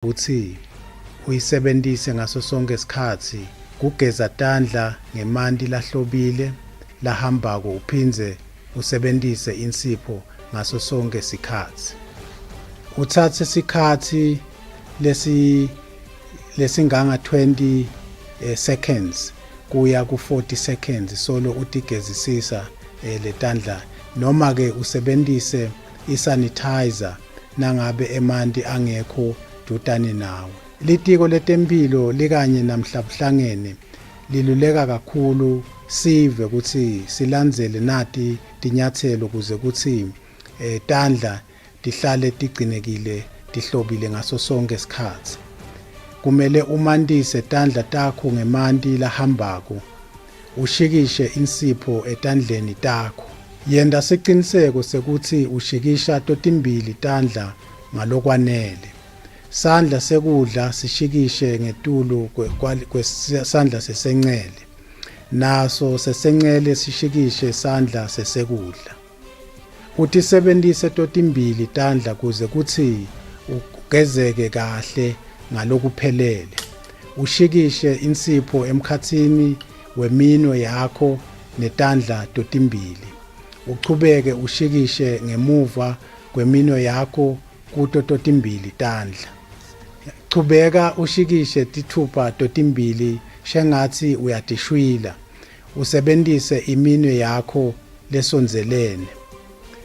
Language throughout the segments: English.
uthi uyisebenzise ngaso sonke isikhathi kugeza tandla ngemanti lahlobile lahambako uphinze usebenzise insipho ngaso sonke isikhathi. Uthathe isikhathi lesinganga 20 seconds kuya ku 40 seconds solo utigezisisa letandla noma ke usebenzise isanitizer nangabe emanti angekho dutane nawe. Litiko letempilo likanye namhlabuhlangene liluleka kakhulu sive ukuthi silandzele nati tinyathelo ukuze ukuthi tandla tihlale tigcinekile tihlobile ngaso sonke isikhathi. Kumele umandise tandla takho ngemanti lahambako ushikishe insipho etandleni takho. Yenda siqiniseko sekuthi ushikisha totimbili tandla ngalokwanele. Sandla sekudla sishikishe ngetulu kwesandla sesencele. Naso sesencele sishikishe sandla sesekudla. Utisebenzise totimbili tandla kuze kuthi ugezeke kahle ngalokuphelele. Ushikishe insipho emkhathini weminwe yakho netandla totimbili. Uchubeke ushikishe ngemuva kweminwe yakho kuto totimbili tandla. Chubeka ushikishe tithupa totimbili shengathi uyatishwila. Usebenzise iminwe yakho lesonzelene.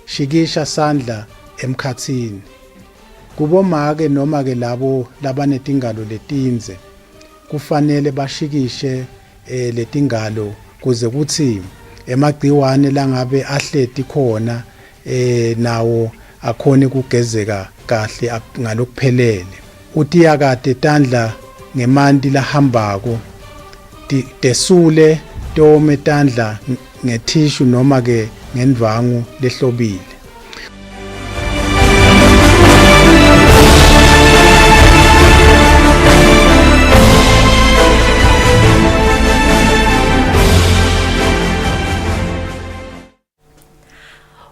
Shikisha sandla emkhathini. Kubomake noma ke labo labanetingalo letinze kufanele bashikishe letingalo kuze kuthi emagciwane langabe ahleti khona nawo akhone kugezeka kahle ngalokuphelele. Utiya kade tandla ngemanti lahambako tesule tome tandla ngethishu noma ke ngendvangu lehlobile.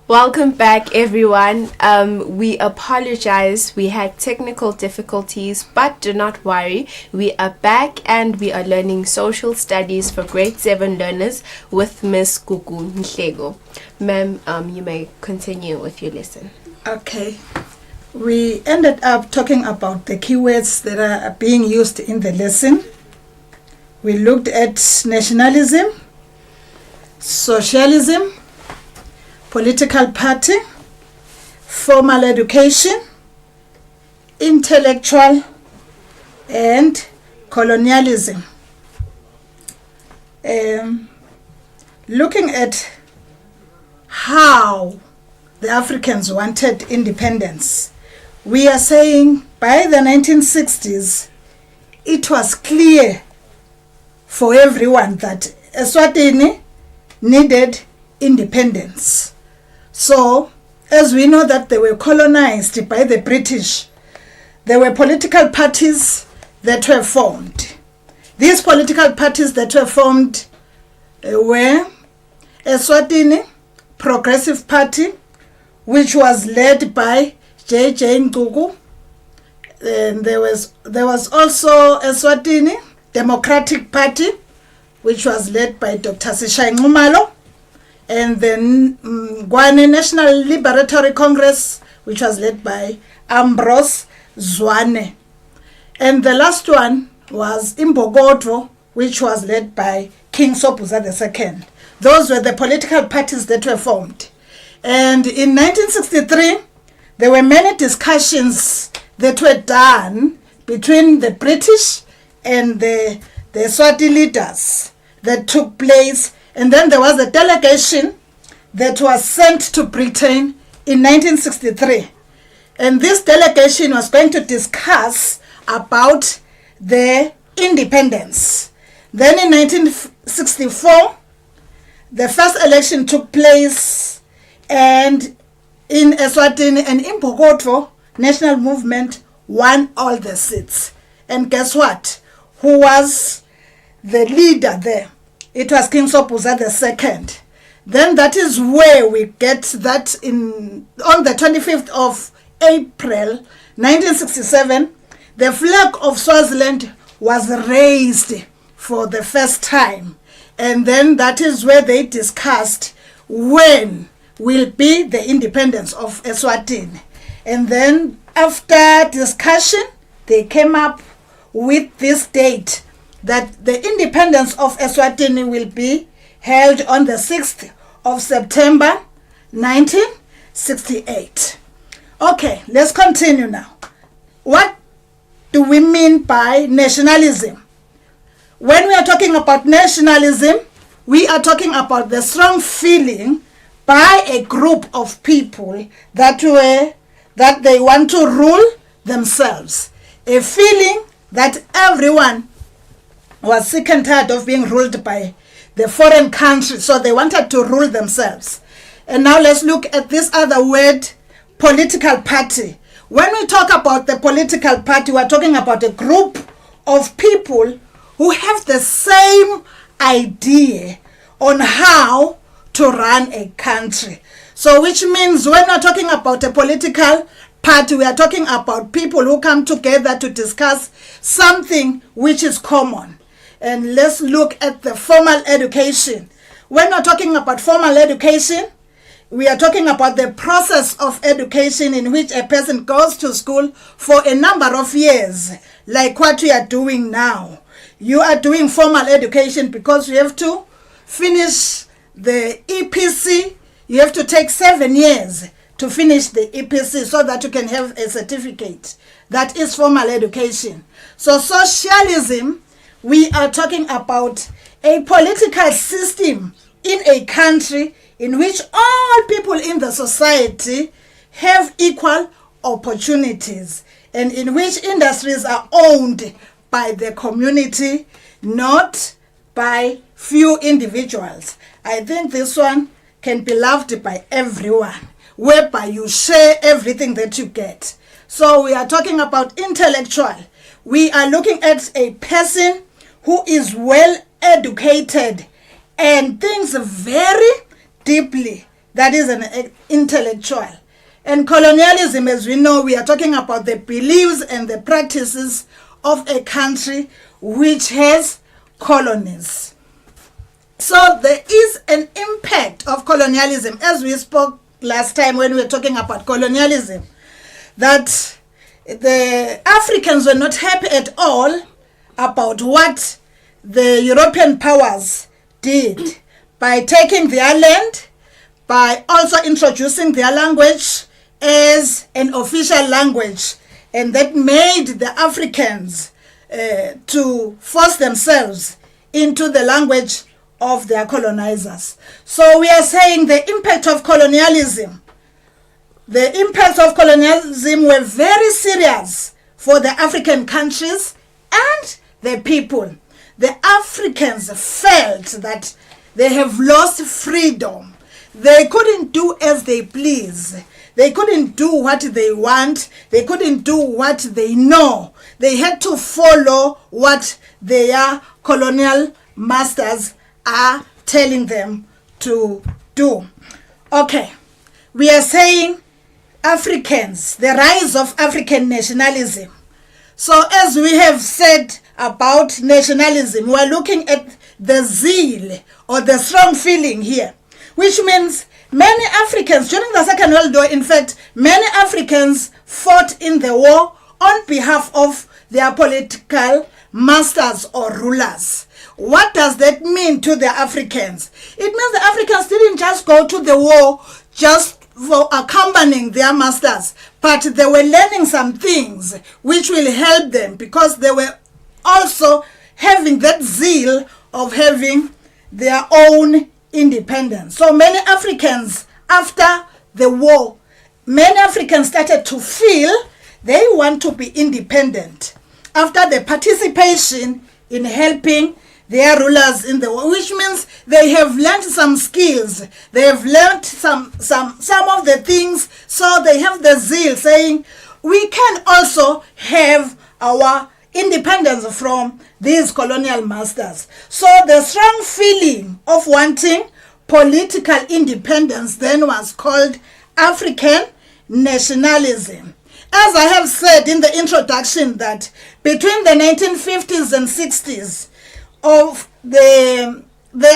Welcome back, everyone. We apologize. We had technical difficulties, but do not worry. We are back and we are learning social studies for grade 7 learners with Miss Gugu Nhlego. Ma'am, you may continue with your lesson. Okay. We ended up talking about the keywords that are being used in the lesson. We looked at nationalism, socialism, political party, formal education, intellectual, and colonialism. Looking at how the Africans wanted independence, we are saying by the 1960s, it was clear for everyone that Eswatini needed independence. So, as we know that they were colonized by the British, there were political parties that were formed. These political parties that were formed were Eswatini Progressive Party, which was led by J.J. Ngugu. There was also Eswatini Democratic Party, which was led by Dr. Sishai Ngumalo. And then Ngwane National Liberatory Congress, which was led by Ambrose Zwane. And the last one was Imbogodvo, which was led by King Sobhuza II. Those were the political parties that were formed. And in 1963, there were many discussions that were done between the British and the Swati leaders that took place. And then there was a delegation that was sent to Britain in 1963. And this delegation was going to discuss about the independence. Then in 1964, the first election took place, and in Eswatini and Imbogodvo National Movement won all the seats. And guess what? Who was the leader there? It was King Sobhuza II. Then that is where we get that on the 25th of April 1967, the flag of Swaziland was raised for the first time. And then that is where they discussed when will be the independence of Eswatini. And then after discussion, they came up with this date that the independence of Eswatini will be held on the 6th of September 1968. Okay, let's continue now. What do we mean by nationalism? When we are talking about nationalism, we are talking about the strong feeling by a group of people that they want to rule themselves. A feeling that everyone was sick and tired of being ruled by the foreign country, so they wanted to rule themselves. And now let's look at this other word, political party. When we talk about the political party, we're talking about a group of people who have the same idea on how to run a country. So which means when we're talking about a political party, we are talking about people who come together to discuss something which is common. And let's look at the formal education. When we're talking about formal education, we are talking about the process of education in which a person goes to school for a number of years, like what we are doing now. You are doing formal education because you have to finish the EPC. You have to take 7 years to finish the EPC so that you can have a certificate. That is formal education. So socialism, we are talking about a political system in a country in which all people in the society have equal opportunities and in which industries are owned by the community, not by few individuals. I think this one can be loved by everyone, whereby you share everything that you get. So we are talking about intellectual. We are looking at a person who is well educated and thinks very deeply. That is an intellectual. And colonialism, as we know, we are talking about the beliefs and the practices of a country which has colonies. So there is an impact of colonialism, as we spoke last time when we were talking about colonialism, that the Africans were not happy at all about what the European powers did by taking their land, by also introducing their language as an official language, and that made the Africans to force themselves into the language of their colonizers. So we are saying the impact of colonialism. The impacts of colonialism were very serious for the African countries and the people. The Africans felt that they have lost freedom. They couldn't do as they please. They couldn't do what they want. They couldn't do what they know. They had to follow what their colonial masters are telling them to do. Okay, we are saying Africans, the rise of African nationalism. So as we have said about nationalism, we are looking at the zeal or the strong feeling here, which means many Africans during the Second World War, in fact, many Africans fought in the war on behalf of their political masters or rulers. What does that mean to the Africans? It means the Africans didn't just go to the war just for accompanying their masters, but they were learning some things which will help them because they were also having that zeal of having their own independence. So many Africans, after the war, many Africans started to feel they want to be independent after the participation in helping their rulers in the war, which means they have learned some skills. They have learned some of the things, so they have the zeal saying, we can also have our independence from these colonial masters. So the strong feeling of wanting political independence then was called African nationalism. As I have said in the introduction, that between the 1950s and 60s of the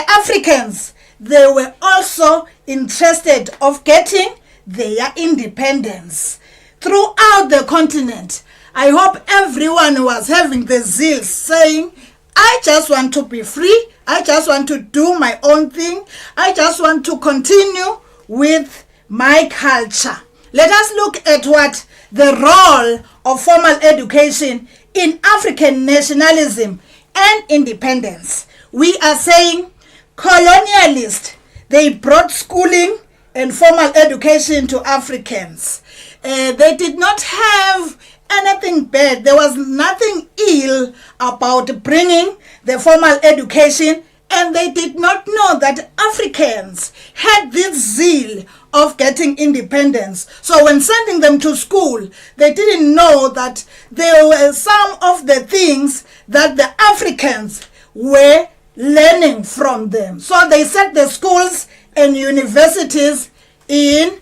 Africans, they were also interested of getting their independence throughout the continent. I hope everyone was having the zeal saying, I just want to be free. I just want to do my own thing. I just want to continue with my culture. Let us look at what the role of formal education in African nationalism and independence. We are saying colonialists, they brought schooling and formal education to Africans. They did not have anything bad. There was nothing ill about bringing the formal education, and they did not know that Africans had this zeal of getting independence. So when sending them to school, they didn't know that there were some of the things that the Africans were learning from them. So they set the schools and universities in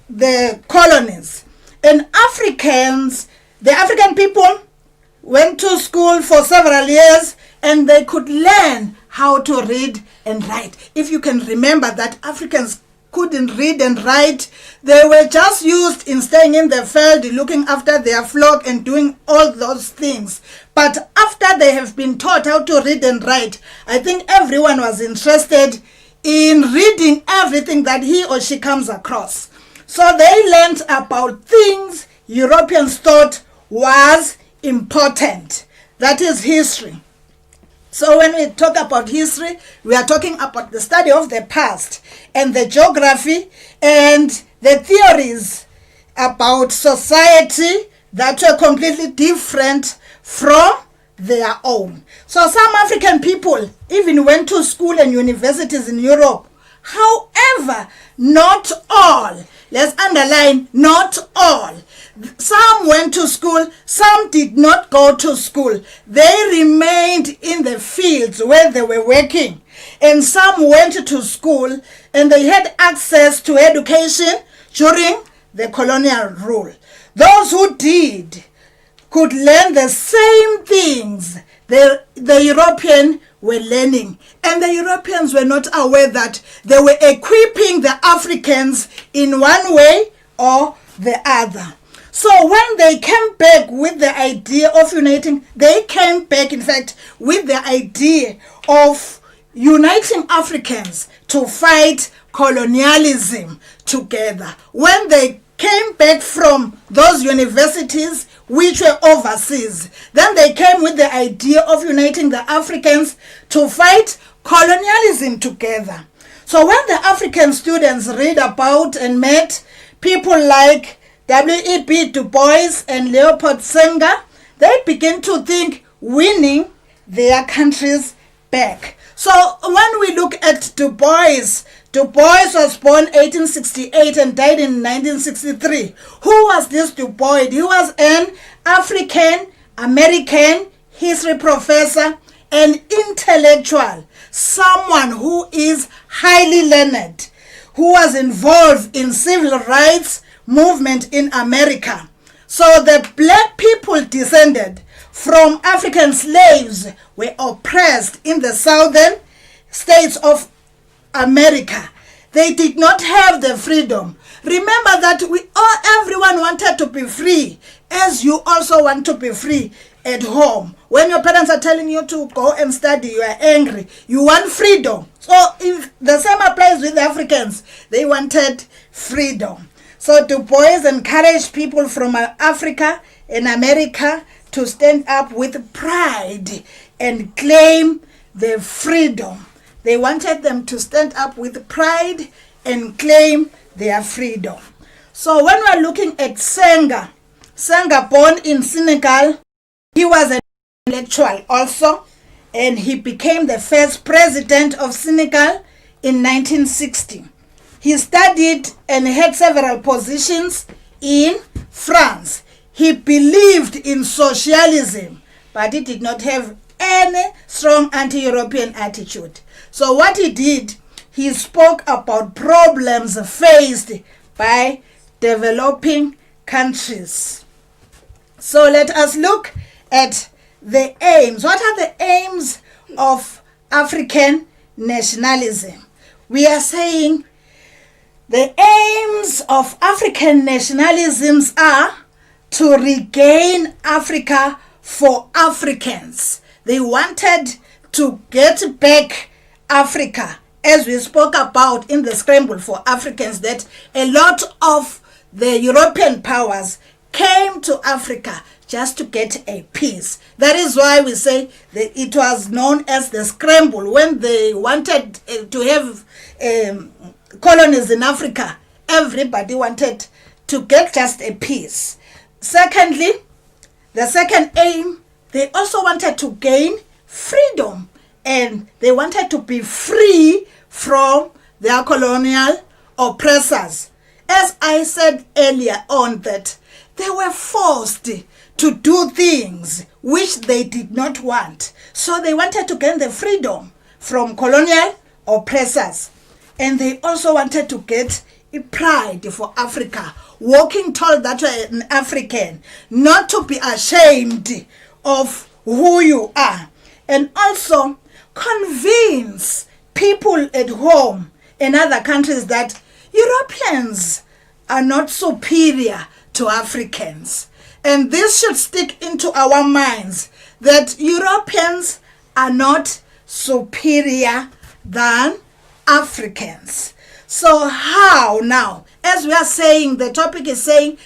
the colonies. And Africans, the African people, went to school for several years and they could learn how to read and write. If you can remember that Africans couldn't read and write, they were just used in staying in the field, looking after their flock and doing all those things. But after they have been taught how to read and write, I think everyone was interested in reading everything that he or she comes across. So they learned about things Europeans thought was important. That is history. So when we talk about history, we are talking about the study of the past and the geography and the theories about society that were completely different from their own. So some African people even went to school and universities in Europe. However, not all. Let's underline, not all. Some went to school, some did not go to school. They remained in the fields where they were working. And some went to school and they had access to education during the colonial rule. Those who did could learn the same things the European were learning. And the Europeans were not aware that they were equipping the Africans in one way or the other. So when they came back with the idea of uniting, they came back, in fact, with the idea of uniting Africans to fight colonialism together. When they came back from those universities which were overseas, then they came with the idea of uniting the Africans to fight colonialism together. So when the African students read about and met people like W.E.B. Du Bois and Leopold Senghor, they begin to think winning their countries back. So when we look at Du Bois was born 1868 and died in 1963. Who was this Du Bois? He was an African-American history professor, an intellectual, someone who is highly learned, who was involved in civil rights movement in America. So the black people descended from African slaves were oppressed in the southern states of America. They did not have the freedom. Remember that everyone wanted to be free, as you also want to be free at home. When your parents are telling you to go and study, you are angry. You want freedom. So if the same applies with the Africans, they wanted freedom. So Du Bois encouraged people from Africa and America to stand up with pride and claim their freedom. They wanted them to stand up with pride and claim their freedom. So when we're looking at Senghor born in Senegal, he was an intellectual also, and he became the first president of Senegal in 1960. He studied and had several positions in France. He believed in socialism, but he did not have any strong anti-European attitude. So what he did, he spoke about problems faced by developing countries. So let us look at the aims. What are the aims of African nationalism? We are saying the aims of African nationalisms are to regain Africa for Africans. They wanted to get back Africa, as we spoke about in the Scramble for Africans, that a lot of the European powers came to Africa just to get a peace. That is why we say that it was known as the Scramble. When they wanted to have colonies in Africa, everybody wanted to get just a peace. Secondly, the second aim, they also wanted to gain freedom, and they wanted to be free from their colonial oppressors. As I said earlier on, that they were forced to do things which they did not want. So they wanted to gain the freedom from colonial oppressors. And they also wanted to get a pride for Africa, walking tall that you're an African, not to be ashamed of who you are. And also convince people at home in other countries that Europeans are not superior to Africans. And this should stick into our minds, that Europeans are not superior than Africans. So how now? As we are saying, the topic is saying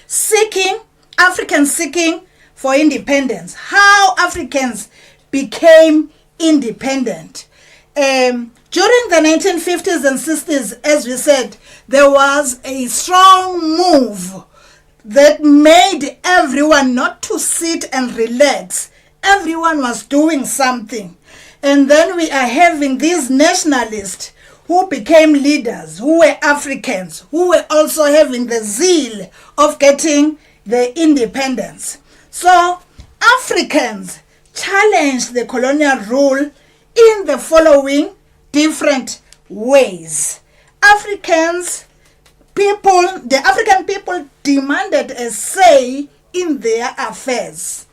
Africans seeking for independence. How Africans became independent. During the 1950s and 60s, as we said, there was a strong move that made everyone not to sit and relax. Everyone was doing something. And then we are having these nationalists who became leaders, who were Africans, who were also having the zeal of getting the independence. So Africans challenged the colonial rule in the following different ways. The African people demanded a say in their affairs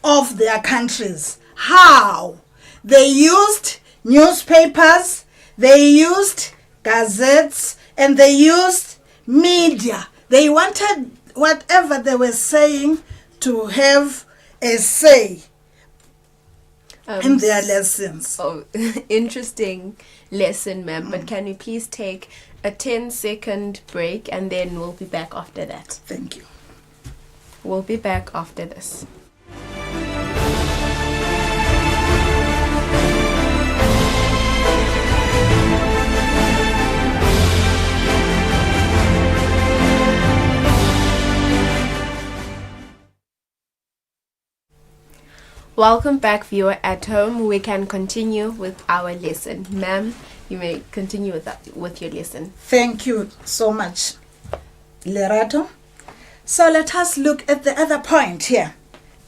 of their countries. How? They used newspapers, they used gazettes, and they used media. They wanted whatever they were saying to have a say in their lessons. Oh, interesting lesson, ma'am. But can we please take a 10-second break, and then we'll be back after that. Thank you. We'll be back after this. Welcome back, viewer at home. We can continue with our lesson. Ma'am, you may continue with your lesson. Thank you so much, Lerato. So let us look at the other point here.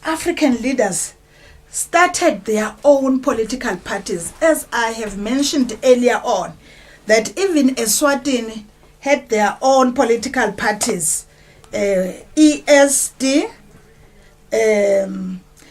African leaders started their own political parties, as I have mentioned earlier on, that even Eswatini had their own political parties. ESD,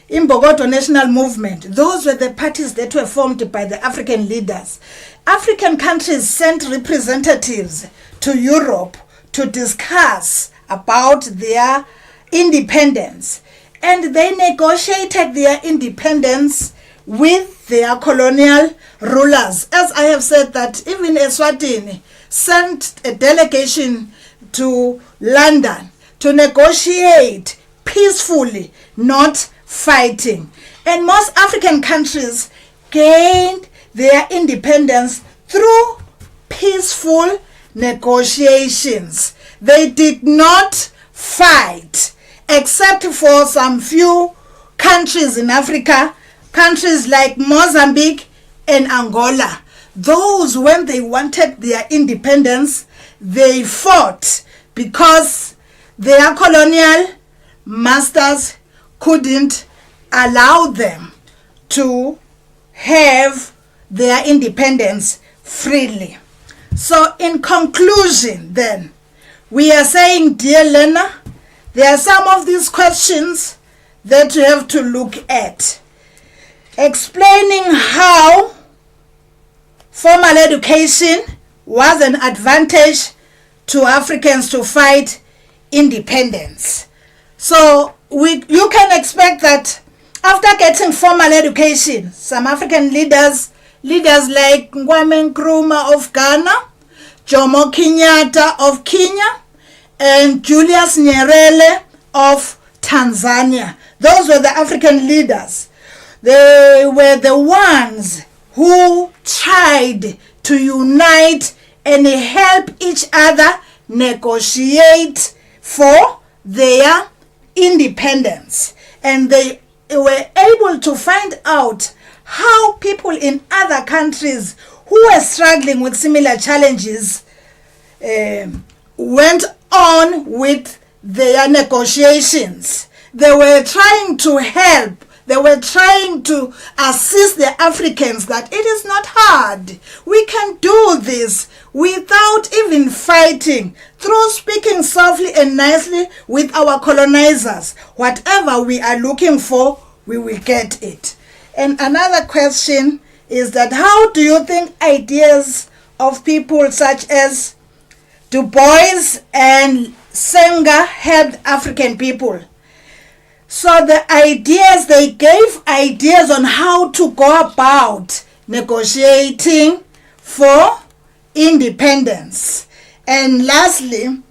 Imbokodo National Movement. Those were the parties that were formed by the African leaders. African countries sent representatives to Europe to discuss about their independence. And they negotiated their independence with their colonial rulers. As I have said, that even Eswatini sent a delegation to London to negotiate peacefully, not fighting. And most African countries gained their independence through peaceful negotiations. They did not fight, except for some few countries in Africa, countries like Mozambique and Angola. Those, when they wanted their independence, they fought because their colonial masters couldn't allow them to have their independence freely. So in conclusion then, we are saying, dear learner, there are some of these questions that you have to look at. Explaining how formal education was an advantage to Africans to fight independence. So you can expect that after getting formal education, some African leaders like Kwame Nkrumah of Ghana, Jomo Kenyatta of Kenya, and Julius Nyerere of Tanzania. Those were the African leaders. They were the ones who tried to unite and help each other negotiate for their independence. And they were able to find out how people in other countries who were struggling with similar challenges went on with their negotiations. They were trying to help. They were trying to assist the Africans that it is not hard. We can do this without even fighting, through speaking softly and nicely with our colonizers. Whatever we are looking for, we will get it. And another question is that how do you think ideas of people such as Du Bois and Senghor helped African people? So they gave ideas on how to go about negotiating for independence. And lastly,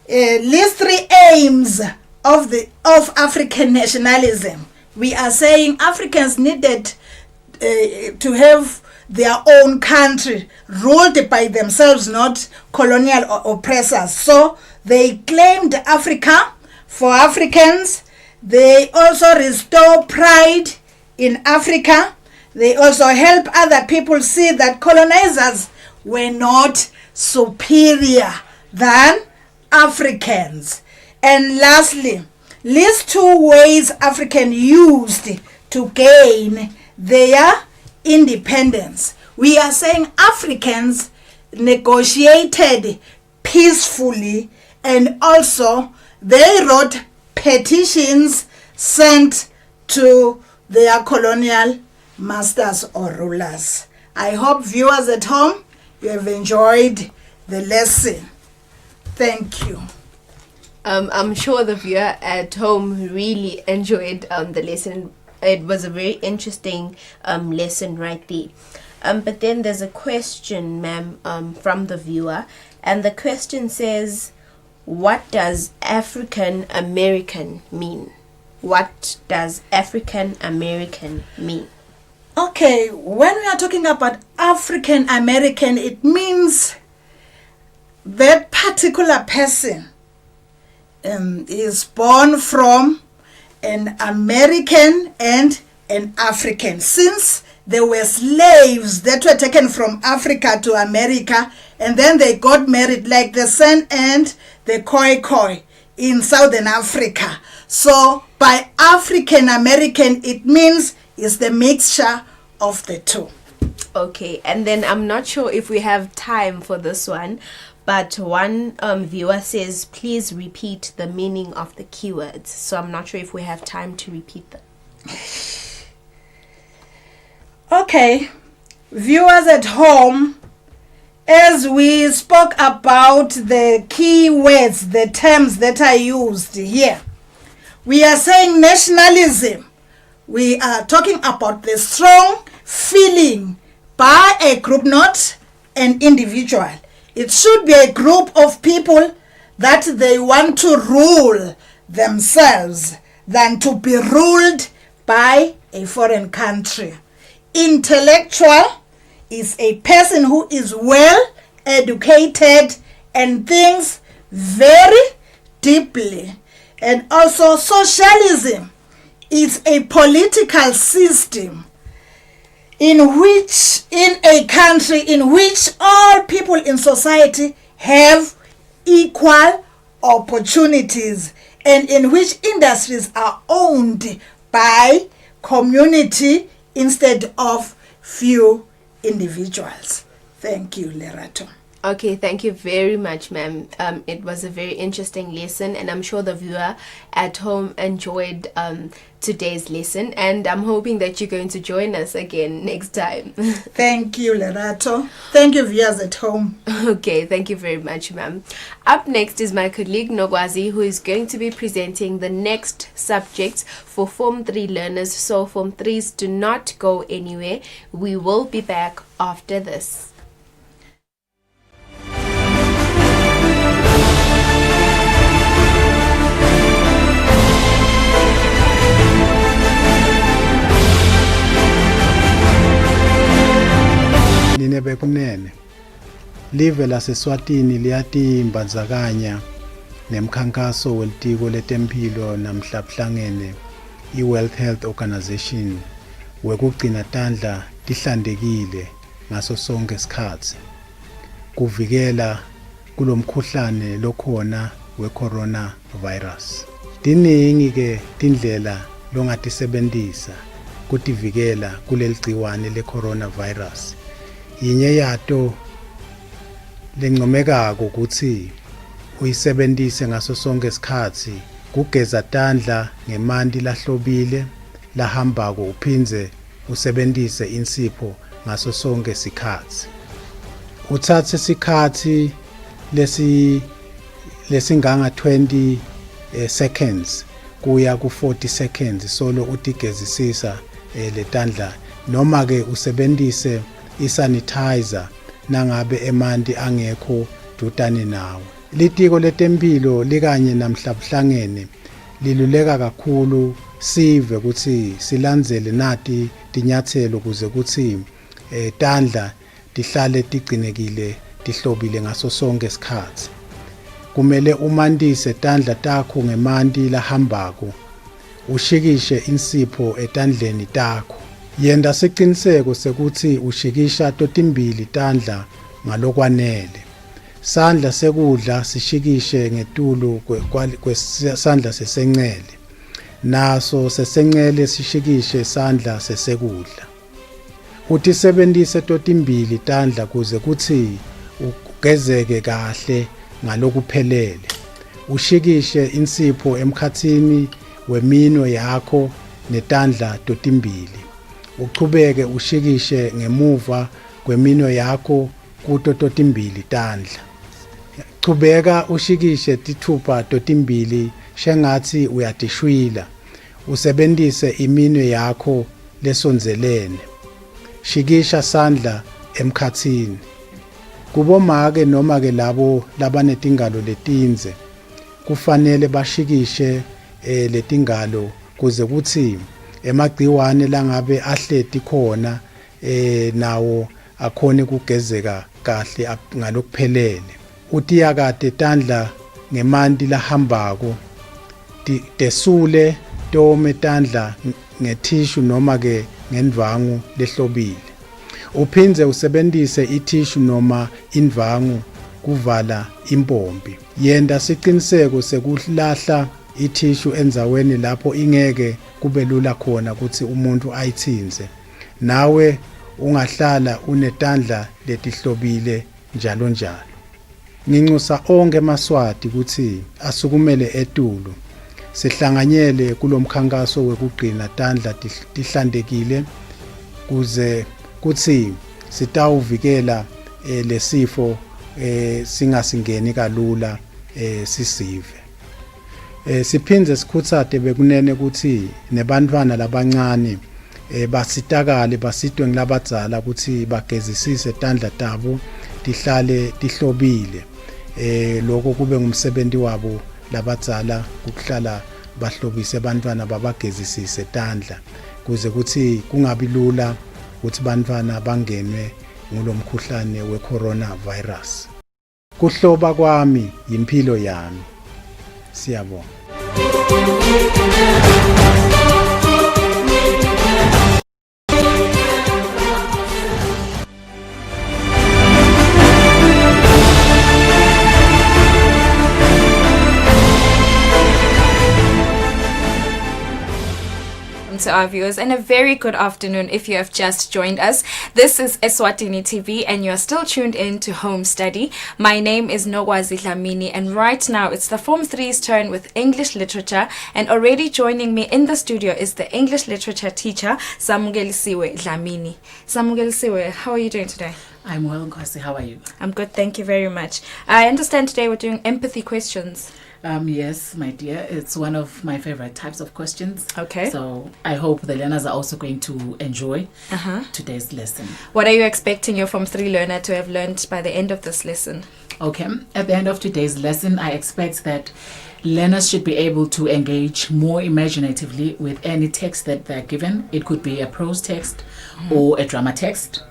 list 3 aims of African nationalism. We are saying Africans needed to have their own country ruled by themselves, not colonial oppressors. So they claimed Africa for Africans. They also restore pride in Africa. They also help other people see that colonizers were not superior than Africans. And lastly, list 2 ways Africans used to gain their independence. We are saying Africans negotiated peacefully, and also they wrote petitions sent to their colonial masters or rulers. I hope viewers at home, you have enjoyed the lesson. Thank you. I'm sure the viewer at home really enjoyed the lesson. It was a very interesting lesson right there. But then there's a question, ma'am, from the viewer, and the question says, what does African American mean? What does African American mean? Okay, when we are talking about African American, it means that particular person is born from an American and an African. Since there were slaves that were taken from Africa to America, and then they got married, like the San and the Khoi in Southern Africa. So by African American, it means it's the mixture of the two. Okay, and then I'm not sure if we have time for this one, but one viewer says, please repeat the meaning of the keywords. So I'm not sure if we have time to repeat them. Okay, viewers at home, as we spoke about the key words, the terms that are used here, we are saying nationalism. We are talking about the strong feeling by a group, not an individual. It should be a group of people that they want to rule themselves than to be ruled by a foreign country. Intellectual is a person who is well educated and thinks very deeply. And also socialism is a political system in a country in which all people in society have equal opportunities, and in which industries are owned by community instead of few individuals. Thank you, Lerato. Okay, thank you very much, ma'am. It was a very interesting lesson, and I'm sure the viewer at home enjoyed today's lesson, and I'm hoping that you're going to join us again next time. Thank you, Lerato. Thank you, viewers at home. Okay, thank you very much, ma'am. Up next is my colleague Nogwazi, who is going to be presenting the next subjects for Form 3 learners. So Form 3s, do not go anywhere. We will be back after this. Nine bekunene live laseswatini liyatimbandzakanya nemkhankaso welitiko letempilo namhlabuhlangene i-World Health Organization wekugcina tandla tihlantekile ngaso sonke isikhathi kuvikela kulomkhuhlane lokhona we-coronavirus. Tiningi ke tindlela longatisebentisa kutivikela kuleli gciwane le-coronavirus. Yinye yato lencomekako ukuthi uyisebentise ngaso sonke isikhathi kugeza tandla ngemanti lahlobile lahambako uphindze usebentise insipho ngaso sonke isikhathi. Uthathe isikhathi lesinganga 20 seconds kuya ku 40 seconds solo utigezisisa letandla, noma ke usebentise isanitizer nangabe emanti angekho dutane nawe. Litiko letempilo likanye namhlabuhlangene liluleka kakhulu sive ukuthi silandzele nati tinyathelo kuze kuthi tandla tihlale tigcinekile tihlobile ngaso sonke isikhathi. Kumele umandise tandla takho ngemanti lahambako, ushikishe insipho etandleni takho. Yenda siqiniseko sekuthi ushikisha totimbili tandla ngalokwanele. Sandla sekudla sishikishe ngetulu kwesandla sesencele. Naso sesencele sishikishe sandla sesekudla. Utisebentise totimbili tandla kuze kuthi ugezeke kahle ngalokuphelele. Ushikishe insipho emkhathini weminwe yakho netandla totimbili. Uchubeke ushikishe ngemuva kweminwe yakho kuto totimbili tandla. Chubeka ushikishe tithupha totimbili shengathi uyatishwila. Usebentise iminwe yakho lesonzelene. Shikisha sandla emkhathini. Kubomake noma ke labo labanetingalo letinze kufanele bashikishe letingalo kuze kuthi emagciwane langabe ahleti khona nawo akhone kugezeka kahle ngalokuphelele. Utiyakade tandla ngemanti lahambako, tesule tome tandla ngetissue noma ke ngendvangu lehlobile. Uphindze usebentise itissue noma indvangu kuvala impompi. Yenda siqiniseko sekulahla itissue endzaweni lapho ingeke kube lula khona ukuthi umuntu ayithinze. Nawe ungahlala unetandla letihlobile njalo njalo. Nginxusa onke eMaswati ukuthi asukumele etulu sihlanganyele kulomkhankaso wekugcina tandla tihlantekile kuze kuthi sitawuvikela lesifo singasingeni kalula sisive. Siphindze sikhutsate bekunene ukuthi nebantwana labancane basitakale basitwe ngilabadzala ukuthi bagezisise tandla tabo tihlale tihlobile. Lokho kube ngumsebenzi wabo labadzala ukuhlala bahlobise abantwana babagezisise tandla kuze kuthi kungabi lula ukuthi abantwana bangenwe ngulomkhuhlane we-coronavirus. Kuhloba kwami impilo yami. Siyabonga. To our viewers, and a very good afternoon if you have just joined us. This is Eswatini TV, and you are still tuned in to Home Study. My name is Nogwazi Dlamini, and right now it's the Form 3's turn with English Literature, and already joining me in the studio is the English Literature teacher, Samugelisiwe Dlamini. Samugelisiwe, how are you doing today? I'm well, Nkosi. How are you? I'm good, thank you very much. I understand today we're doing empathy questions. Yes, my dear. It's one of my favorite types of questions. Okay. So I hope the learners are also going to enjoy today's lesson. What are you expecting your Form 3 learner to have learned by the end of this lesson? Okay. At the end of today's lesson, I expect that learners should be able to engage more imaginatively with any text that they're given. It could be a prose text or a drama text.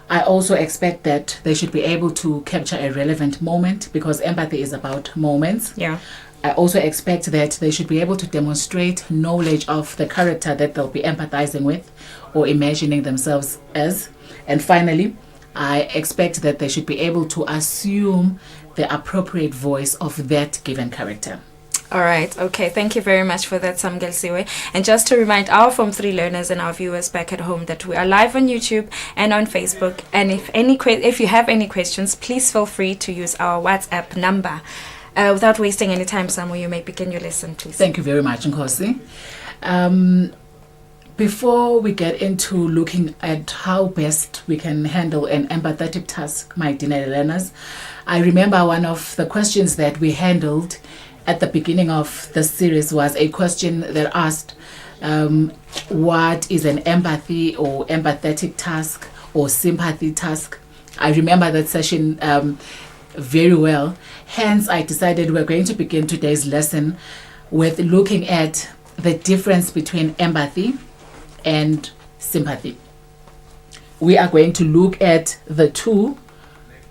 I also expect that they should be able to capture a relevant moment, because empathy is about moments. Yeah. I also expect that they should be able to demonstrate knowledge of the character that they'll be empathizing with or imagining themselves as. And finally, I expect that they should be able to assume the appropriate voice of that given character. All right. Okay. Thank you very much for that, Samgelsiwe. And just to remind our Form 3 learners and our viewers back at home that we are live on YouTube and on Facebook. And if you have any questions, please feel free to use our WhatsApp number. Without wasting any time, Samu, you may begin your lesson, please. Thank you very much, Nkosi. Before we get into looking at how best we can handle an empathetic task, my dear learners, I remember one of the questions that we handled at the beginning of the series was a question that asked what is an empathy or empathetic task or sympathy task. I remember that session very well. Hence, I decided we're going to begin today's lesson with looking at the difference between empathy and sympathy. We are going to look at the two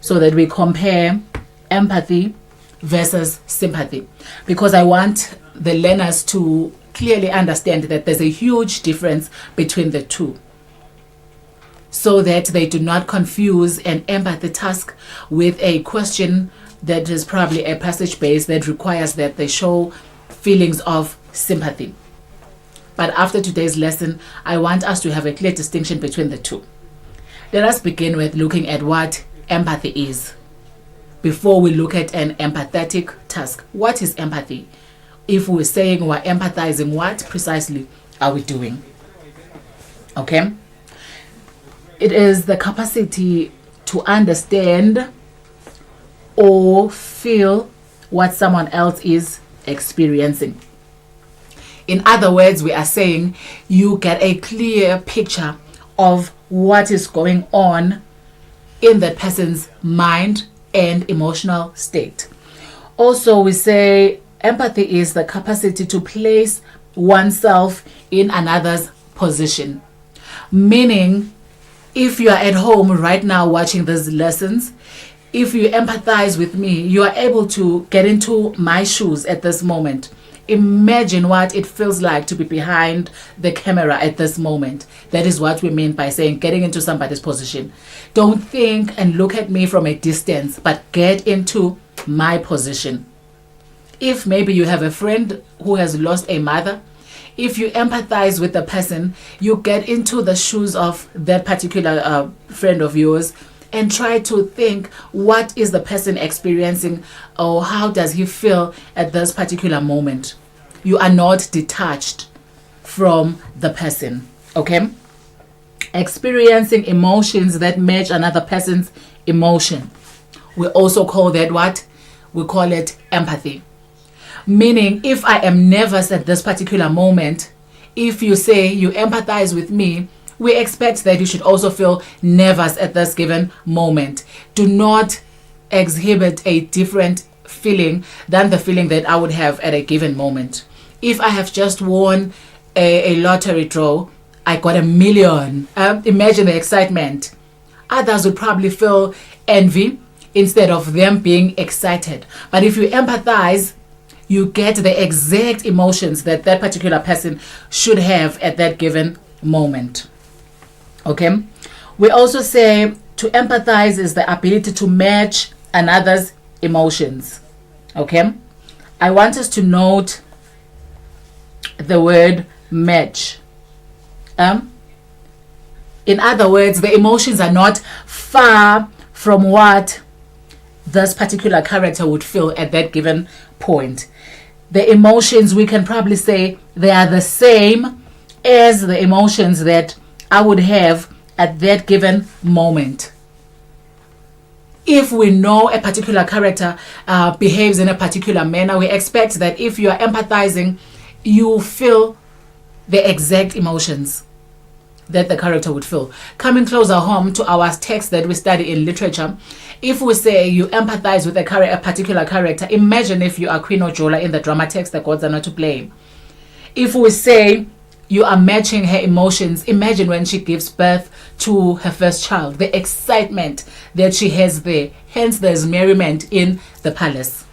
so that we compare empathy versus sympathy, because I want the learners to clearly understand that there's a huge difference between the two, so that they do not confuse an empathy task with a question that is probably a passage based that requires that they show feelings of sympathy. But after today's lesson, I want us to have a clear distinction between the two. Let us begin with looking at what empathy is before we look at an empathetic task. What is empathy? If we're saying we're empathizing, what precisely are we doing? Okay? It is the capacity to understand or feel what someone else is experiencing. In other words, we are saying you get a clear picture of what is going on in that person's mind and emotional state. Also, we say empathy is the capacity to place oneself in another's position. Meaning, if you are at home right now watching these lessons, if you empathize with me, you are able to get into my shoes at this moment. Imagine what it feels like to be behind the camera at this moment. That is what we mean by saying getting into somebody's position. Don't think and look at me from a distance, but get into my position. If maybe you have a friend who has lost a mother, if you empathize with the person, you get into the shoes of that particular friend of yours and try to think, what is the person experiencing, or how does he feel at this particular moment? You are not detached from the person, okay? Experiencing emotions that match another person's emotion. We also call that what? We call it empathy. Meaning, if I am nervous at this particular moment, if you say you empathize with me, we expect that you should also feel nervous at this given moment. Do not exhibit a different feeling than the feeling that I would have at a given moment. If I have just won a lottery draw, I got 1 million. Imagine the excitement. Others would probably feel envy instead of them being excited. But if you empathize, you get the exact emotions that that particular person should have at that given moment. Okay? We also say to empathize is the ability to match another's emotions. Okay? I want us to note the word match. In other words, the emotions are not far from what this particular character would feel at that given point. The emotions, we can probably say, they are the same as the emotions that I would have at that given moment. If we know a particular character behaves in a particular manner, we expect that if you are empathizing, you feel the exact emotions that the character would feel. Coming closer home to our text that we study in literature, if we say you empathize with a particular character, imagine if you are Queen Ojola in the drama text, The Gods Are Not to Blame. If we say you are matching her emotions, imagine when she gives birth to her first child, the excitement that she has there. Hence, there's merriment in the palace.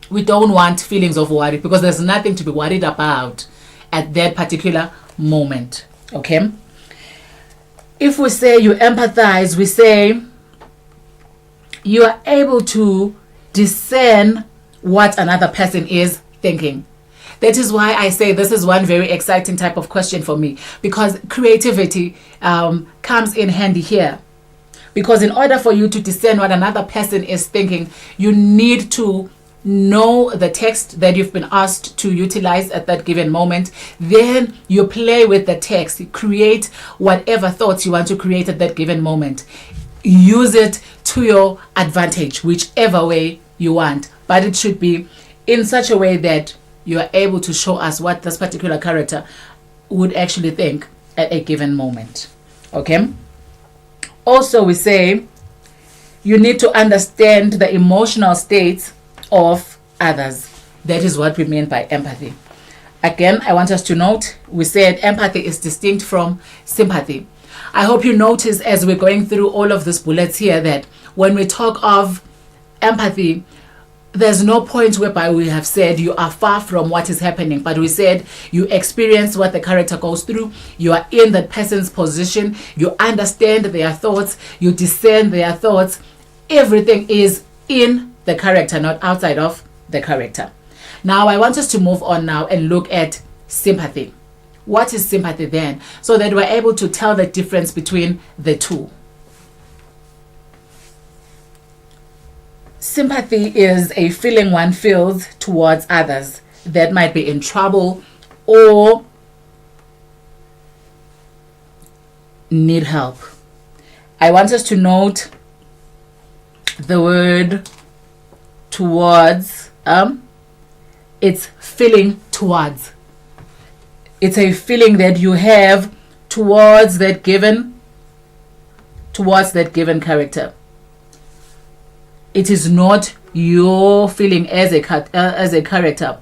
We don't want feelings of worry because there's nothing to be worried about at that particular moment. Okay? If we say you empathize, we say you are able to discern what another person is thinking. That is why I say this is one very exciting type of question for me, because creativity comes in handy here. Because in order for you to discern what another person is thinking, you need to know the text that you've been asked to utilize at that given moment. Then you play with the text, you create whatever thoughts you want to create at that given moment. Use it to your advantage, whichever way you want, but it should be in such a way that you are able to show us what this particular character would actually think at a given moment. Okay? Also, we say you need to understand the emotional states of others. That is what we mean by empathy. Again, I want us to note, we said empathy is distinct from sympathy. I hope you notice as we're going through all of these bullets here that when we talk of empathy, there's no point whereby we have said you are far from what is happening, but we said you experience what the character goes through, you are in that person's position, you understand their thoughts, you discern their thoughts. Everything is in the character, not outside of the character. Now I want us to move on now and look at sympathy. What is sympathy then? So that we're able to tell the difference between the two. Sympathy is a feeling one feels towards others that might be in trouble or need help. I want us to note the word towards. It's feeling towards. It's a feeling that you have towards that given character. It is not your feeling as a character.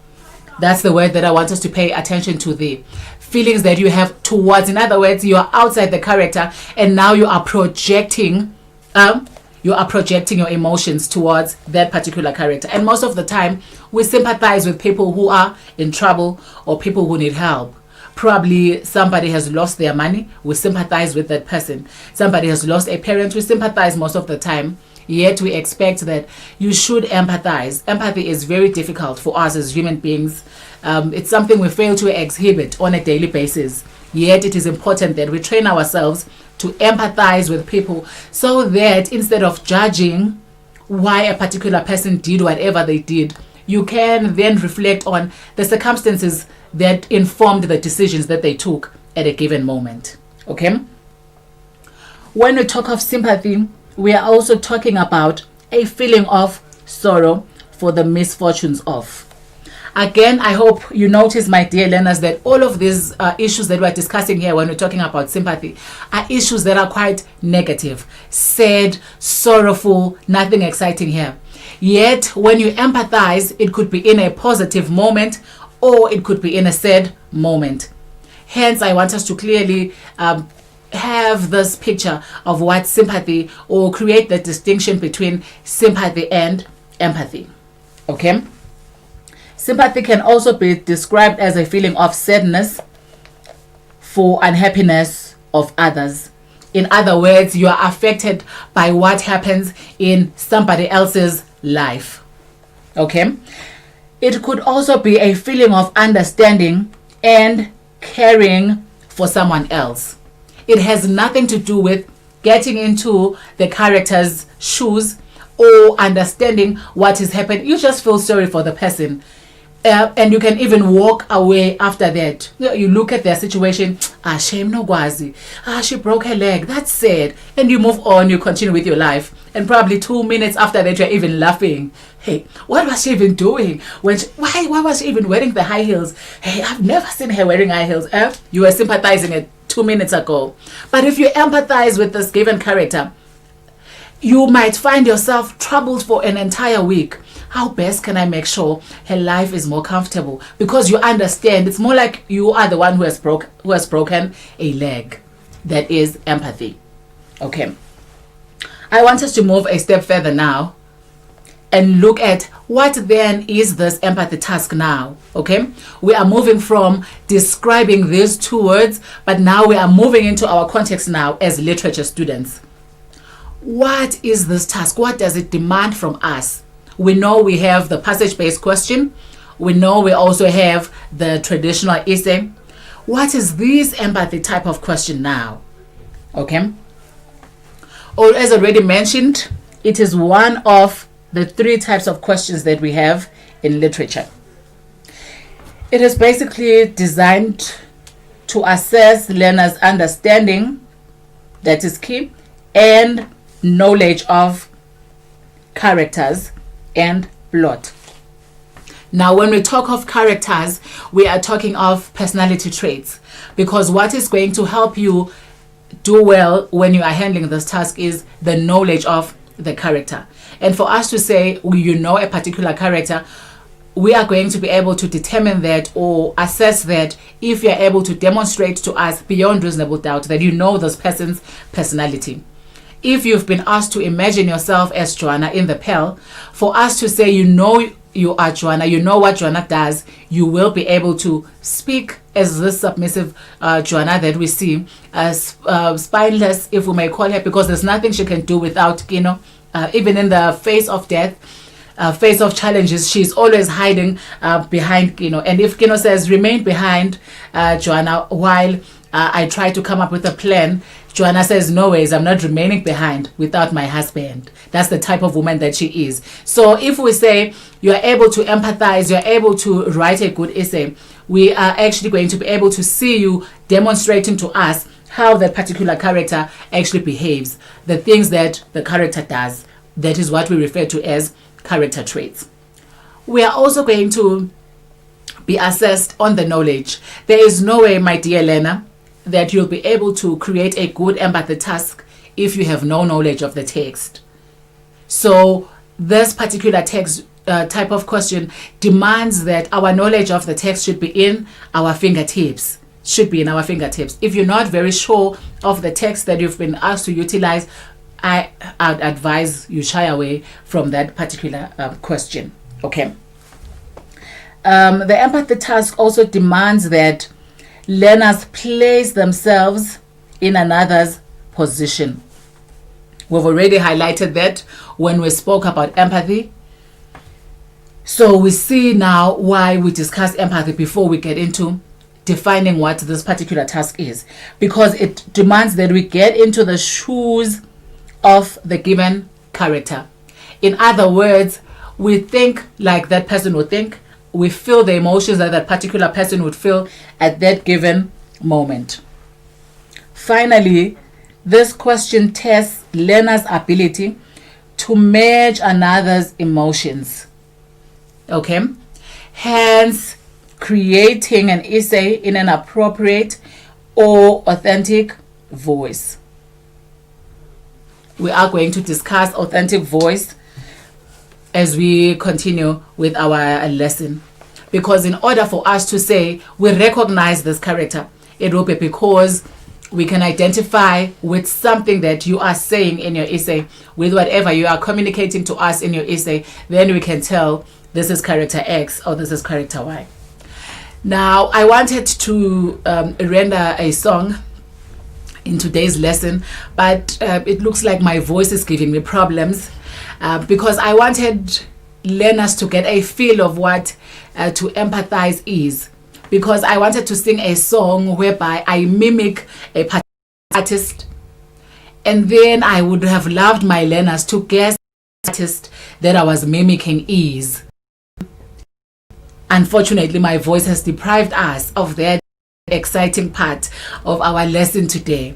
That's the word that I want us to pay attention to. The feelings that you have towards. In other words, you are outside the character and now you are projecting your emotions towards that particular character. And most of the time, we sympathize with people who are in trouble or people who need help. Probably somebody has lost their money, we sympathize with that person. Somebody has lost a parent, we sympathize most of the time. Yet we expect that you should empathize. Empathy is very difficult for us as human beings. It's something we fail to exhibit on a daily basis. Yet it is important that we train ourselves to empathize with people so that instead of judging why a particular person did whatever they did, you can then reflect on the circumstances that informed the decisions that they took at a given moment. Okay? When we talk of sympathy, we are also talking about a feeling of sorrow for the misfortunes of. Again, I hope you notice, my dear learners, that all of these issues that we're discussing here when we're talking about sympathy are issues that are quite negative, sad, sorrowful, nothing exciting here. Yet, when you empathize, it could be in a positive moment or it could be in a sad moment. Hence, I want us to clearly have this picture of what sympathy, or create the distinction between sympathy and empathy. Okay? Sympathy can also be described as a feeling of sadness for unhappiness of others. In other words, you are affected by what happens in somebody else's life. Okay? It could also be a feeling of understanding and caring for someone else. It has nothing to do with getting into the character's shoes or understanding what is happening. You just feel sorry for the person. And you can even walk away after that. You look at their situation, shame no gwazi. She broke her leg, that's sad. And you move on, you continue with your life. And probably 2 minutes after that, you're even laughing. Hey, what was she even doing? Why was she even wearing the high heels? Hey, I've never seen her wearing high heels. You were sympathizing it 2 minutes ago. But if you empathize with this given character, you might find yourself troubled for an entire week. How best can I make sure her life is more comfortable? Because you understand, it's more like you are the one who has broken a leg. That is empathy. Okay. I want us to move a step further now and look at what then is this empathy task now. Okay. We are moving from describing these two words, but now we are moving into our context now as literature students. What is this task? What does it demand from us? We know we have the passage-based question. We know we also have the traditional essay. What is this empathy type of question now? Okay. Or as already mentioned, it is one of the 3 types of questions that we have in literature. It is basically designed to assess learners' understanding, that is key, and knowledge of characters and plot. Now, when we talk of characters, we are talking of personality traits, because what is going to help you do well when you are handling this task is the knowledge of the character. And for us to say you know a particular character, we are going to be able to determine that or assess that if you are able to demonstrate to us beyond reasonable doubt that you know this person's personality. If you've been asked to imagine yourself as Joanna in the Pell, for us to say you know you are Joanna, you know what Joanna does, you will be able to speak as this submissive Joanna that we see, as spineless, if we may call her, because there's nothing she can do without Kino. Even in the face of death, face of challenges, she's always hiding behind Kino. And if Kino says, remain behind, Joanna, while I try to come up with a plan, Joanna says, no ways, I'm not remaining behind without my husband. That's the type of woman that she is. So if we say you're able to empathize, you're able to write a good essay, we are actually going to be able to see you demonstrating to us how that particular character actually behaves, the things that the character does. That is what we refer to as character traits. We are also going to be assessed on the knowledge. There is no way, my dear learner, that you'll be able to create a good empathy task if you have no knowledge of the text. So this particular text type of question demands that our knowledge of the text should be in our fingertips. If you're not very sure of the text that you've been asked to utilize, I'd advise you shy away from that particular question. Okay. The empathy task also demands that learners place themselves in another's position. We've already highlighted that when we spoke about empathy. So we see now why we discuss empathy before we get into defining what this particular task is, because it demands that we get into the shoes of the given character. In other words, we think like that person would think, we feel the emotions that that particular person would feel at that given moment. Finally, this question tests learners' ability to match another's emotions. Okay? Hence, creating an essay in an appropriate or authentic voice. We are going to discuss authentic voice as we continue with our lesson, because in order for us to say we recognize this character, it will be because we can identify with something that you are saying in your essay, with whatever you are communicating to us in your essay. Then we can tell this is character X or this is character Y. Now, I wanted to render a song in today's lesson, but it looks like my voice is giving me problems. Because I wanted learners to get a feel of what to empathize is. because I wanted to sing a song whereby I mimic a particular artist, and then I would have loved my learners to guess the artist that I was mimicking is. Unfortunately, my voice has deprived us of that exciting part of our lesson today.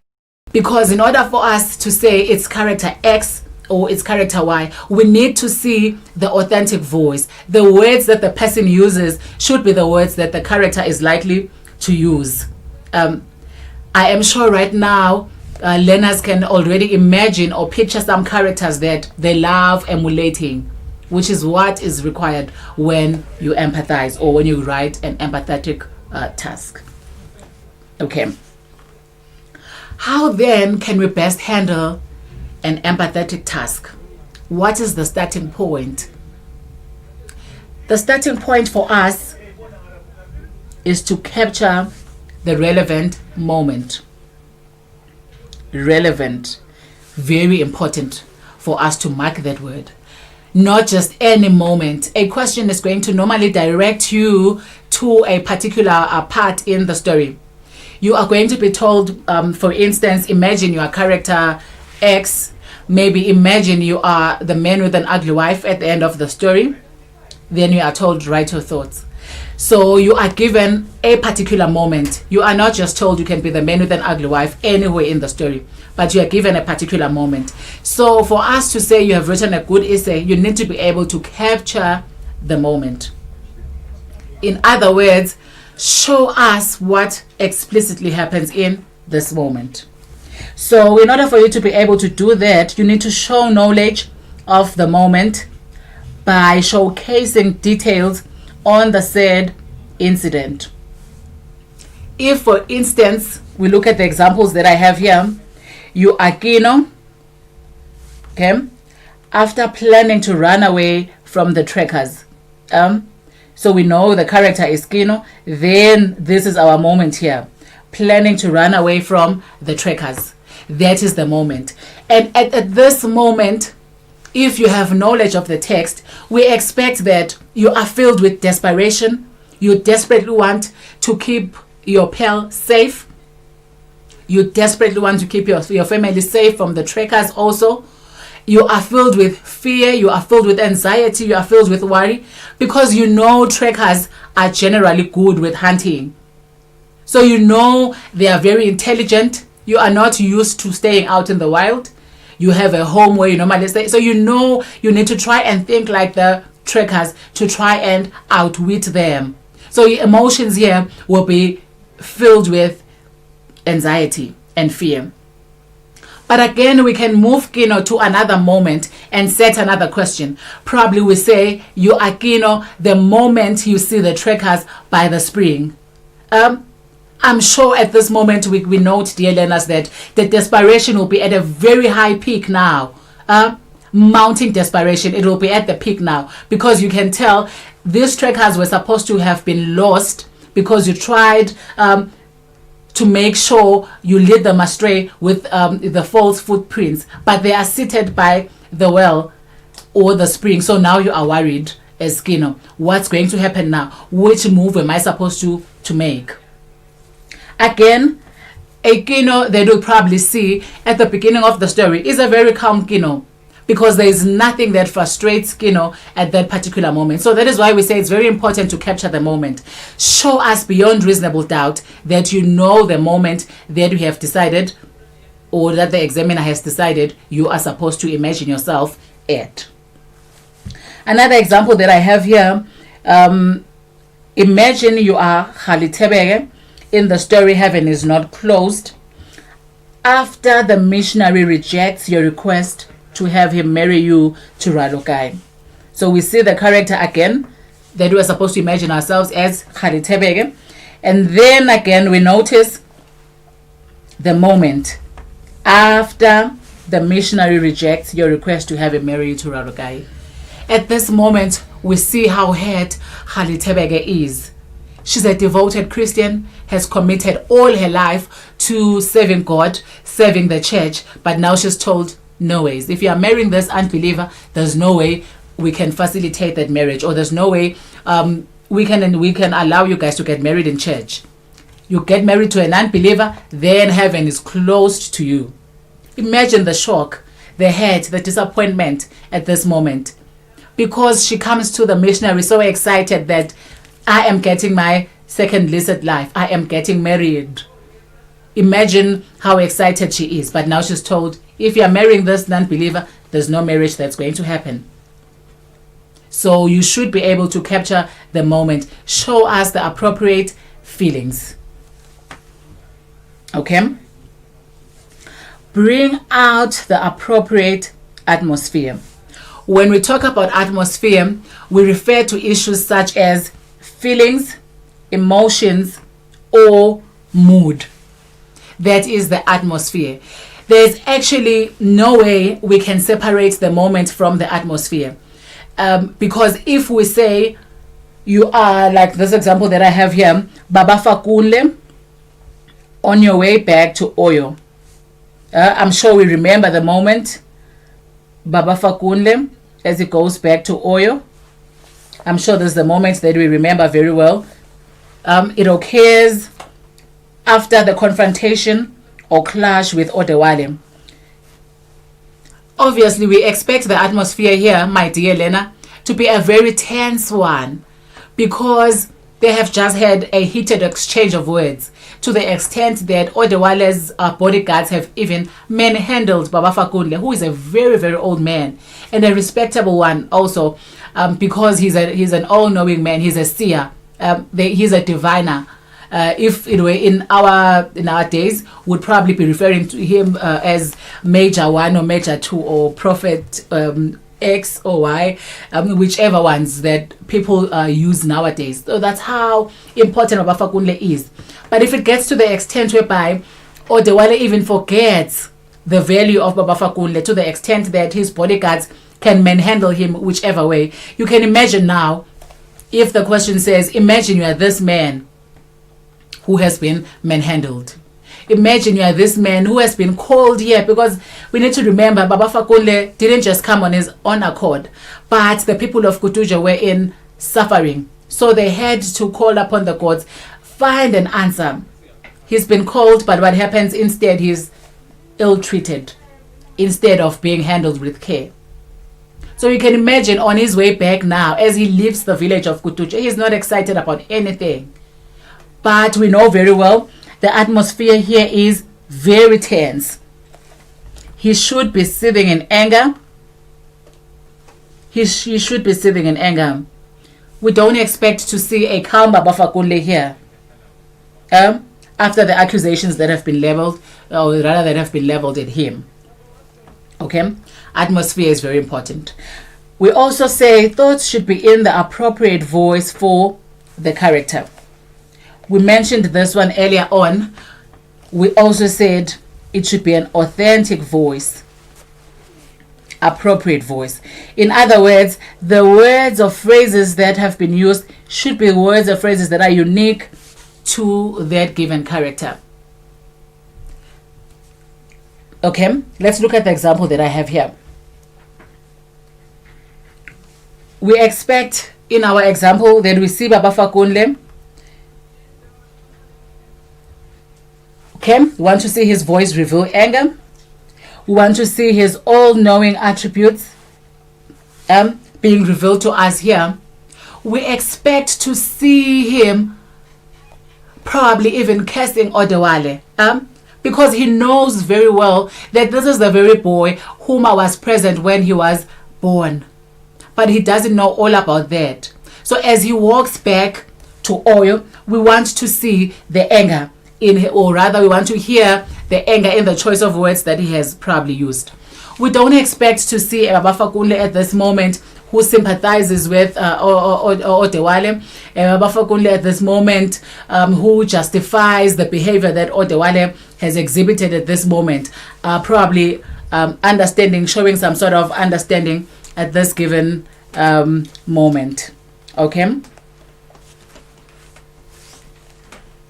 Because in order for us to say it's character X or it's character Y, we need to see the authentic voice. The words that the person uses should be the words that the character is likely to use. I am sure right now learners can already imagine or picture some characters that they love emulating, which is what is required when you empathize or when you write an empathetic task. Okay. How then can we best handle an empathetic task? What is the starting point? The starting point for us is to capture the relevant moment. Relevant. Very important for us to mark that word. Not just any moment. A question is going to normally direct you to a particular part in the story. You are going to be told, for instance, imagine you are character X. Maybe imagine you are the man with an ugly wife at the end of the story. Then you are told, write your thoughts. So you are given a particular moment. You are not just told you can be the man with an ugly wife anywhere in the story, but you are given a particular moment. So for us to say you have written a good essay, you need to be able to capture the moment. In other words, show us what explicitly happens in this moment. So in order for you to be able to do that, you need to show knowledge of the moment by showcasing details on the said incident. If, for instance, we look at the examples that I have here, you are Kino, okay, after planning to run away from the trackers. So we know the character is Kino, then this is our moment here. Planning to run away from the trackers. That is the moment. And at this moment, if you have knowledge of the text, we expect that you are filled with desperation. You desperately want to keep your pal safe. You desperately want to keep your family safe from the trackers also. You are filled with fear, you are filled with anxiety, you are filled with worry, because you know trackers are generally good with hunting. So you know they are very intelligent. You are not used to staying out in the wild. You have a home where you normally stay. So you know you need to try and think like the trackers to try and outwit them. So your emotions here will be filled with anxiety and fear. But again, we can move Kino to another moment and set another question. Probably we say, you are Kino the moment you see the trackers by the spring. I'm sure at this moment we note, dear learners, that the desperation will be at a very high peak now. Mounting desperation, it will be at the peak now. Because you can tell these trackers were supposed to have been lost because you tried to make sure you lead them astray with the false footprints, but they are seated by the well or the spring. So now you are worried as Kino. What's going to happen now? Which move am I supposed to make? Again, a Kino that you'll probably see at the beginning of the story is a very calm Kino, because there is nothing that frustrates Kino at that particular moment. So that is why we say it's very important to capture the moment. Show us beyond reasonable doubt that you know the moment that you have decided, or that the examiner has decided you are supposed to imagine yourself at. Another example that I have here, imagine you are Khalitebege in the story Heaven is Not Closed. After the missionary rejects your request to have him marry you to Ralokai. So we see the character again that we are supposed to imagine ourselves as Khalitebege. And then again we notice the moment after the missionary rejects your request to have him marry you to Ralokai. At this moment we see how hurt Khalitebege is. She's a devoted Christian, has committed all her life to serving God, serving the church, but now she's told, no ways. If you are marrying this unbeliever, there's no way we can facilitate that marriage, or there's no way we can allow you guys to get married in church. You get married to a non-believer, then heaven is closed to you. Imagine the shock, the hurt, the disappointment at this moment. Because she comes to the missionary so excited that I am getting my second blessed life. I am getting married. Imagine how excited she is. But now she's told, if you are marrying this non-believer, there's no marriage that's going to happen. So you should be able to capture the moment. Show us the appropriate feelings. Okay? Bring out the appropriate atmosphere. When we talk about atmosphere, we refer to issues such as feelings, emotions, or mood. That is the atmosphere. There's actually no way we can separate the moment from the atmosphere. Because if we say, you are, like this example that I have here, Baba Fakunle, on your way back to Oyo. I'm sure we remember the moment, Baba Fakunle, as he goes back to Oyo. I'm sure there's the moment that we remember very well. It occurs after the confrontation or clash with Odewale. Obviously, we expect the atmosphere here, my dear Lena, to be a very tense one, because they have just had a heated exchange of words, to the extent that Odewale's bodyguards have even manhandled Baba Fakunle, who is a very, very old man and a respectable one also, because he's an all-knowing man. He's a seer. He's a diviner. If it were in our days, would probably be referring to him as Major 1 or Major 2 or Prophet X or Y, whichever ones that people use nowadays. So that's how important Baba Fakunle is. But if it gets to the extent whereby Odewale even forgets the value of Baba Fakunle to the extent that his bodyguards can manhandle him whichever way, you can imagine now, if the question says, imagine you are this man who has been manhandled. Imagine you are this man who has been called here, because we need to remember Baba Fakunle didn't just come on his own accord, but the people of Kutuja were in suffering. So they had to call upon the gods, find an answer. He's been called, but what happens instead? He's ill-treated instead of being handled with care. So you can imagine on his way back now, as he leaves the village of Kutuja, he's not excited about anything. But we know very well the atmosphere here is very tense. He should be seething in anger. He should be seething in anger. We don't expect to see a calm Baba Fakunle here. After the accusations that have been leveled, or rather that have been leveled at him. Okay? Atmosphere is very important. We also say thoughts should be in the appropriate voice for the character. We mentioned this one earlier on. We also said it should be an authentic voice, appropriate voice. In other words, the words or phrases that have been used should be words or phrases that are unique to that given character. Okay, let's look at the example that I have here. We expect in our example that we see Baba Fakunle. Okay, we want to see his voice reveal anger. We want to see his all-knowing attributes being revealed to us here. We expect to see him probably even cursing Odewale, because he knows very well that this is the very boy whom I was present when he was born. But he doesn't know all about that. So as he walks back to Oyo, we want to see the anger or rather we want to hear the anger in the choice of words that he has probably used. We don't expect to see Baba Fakunle at this moment who sympathizes with Odewale, Baba Fakunle at this moment who justifies the behavior that Odewale has exhibited at this moment, probably understanding, showing some sort of understanding at this given moment. Okay?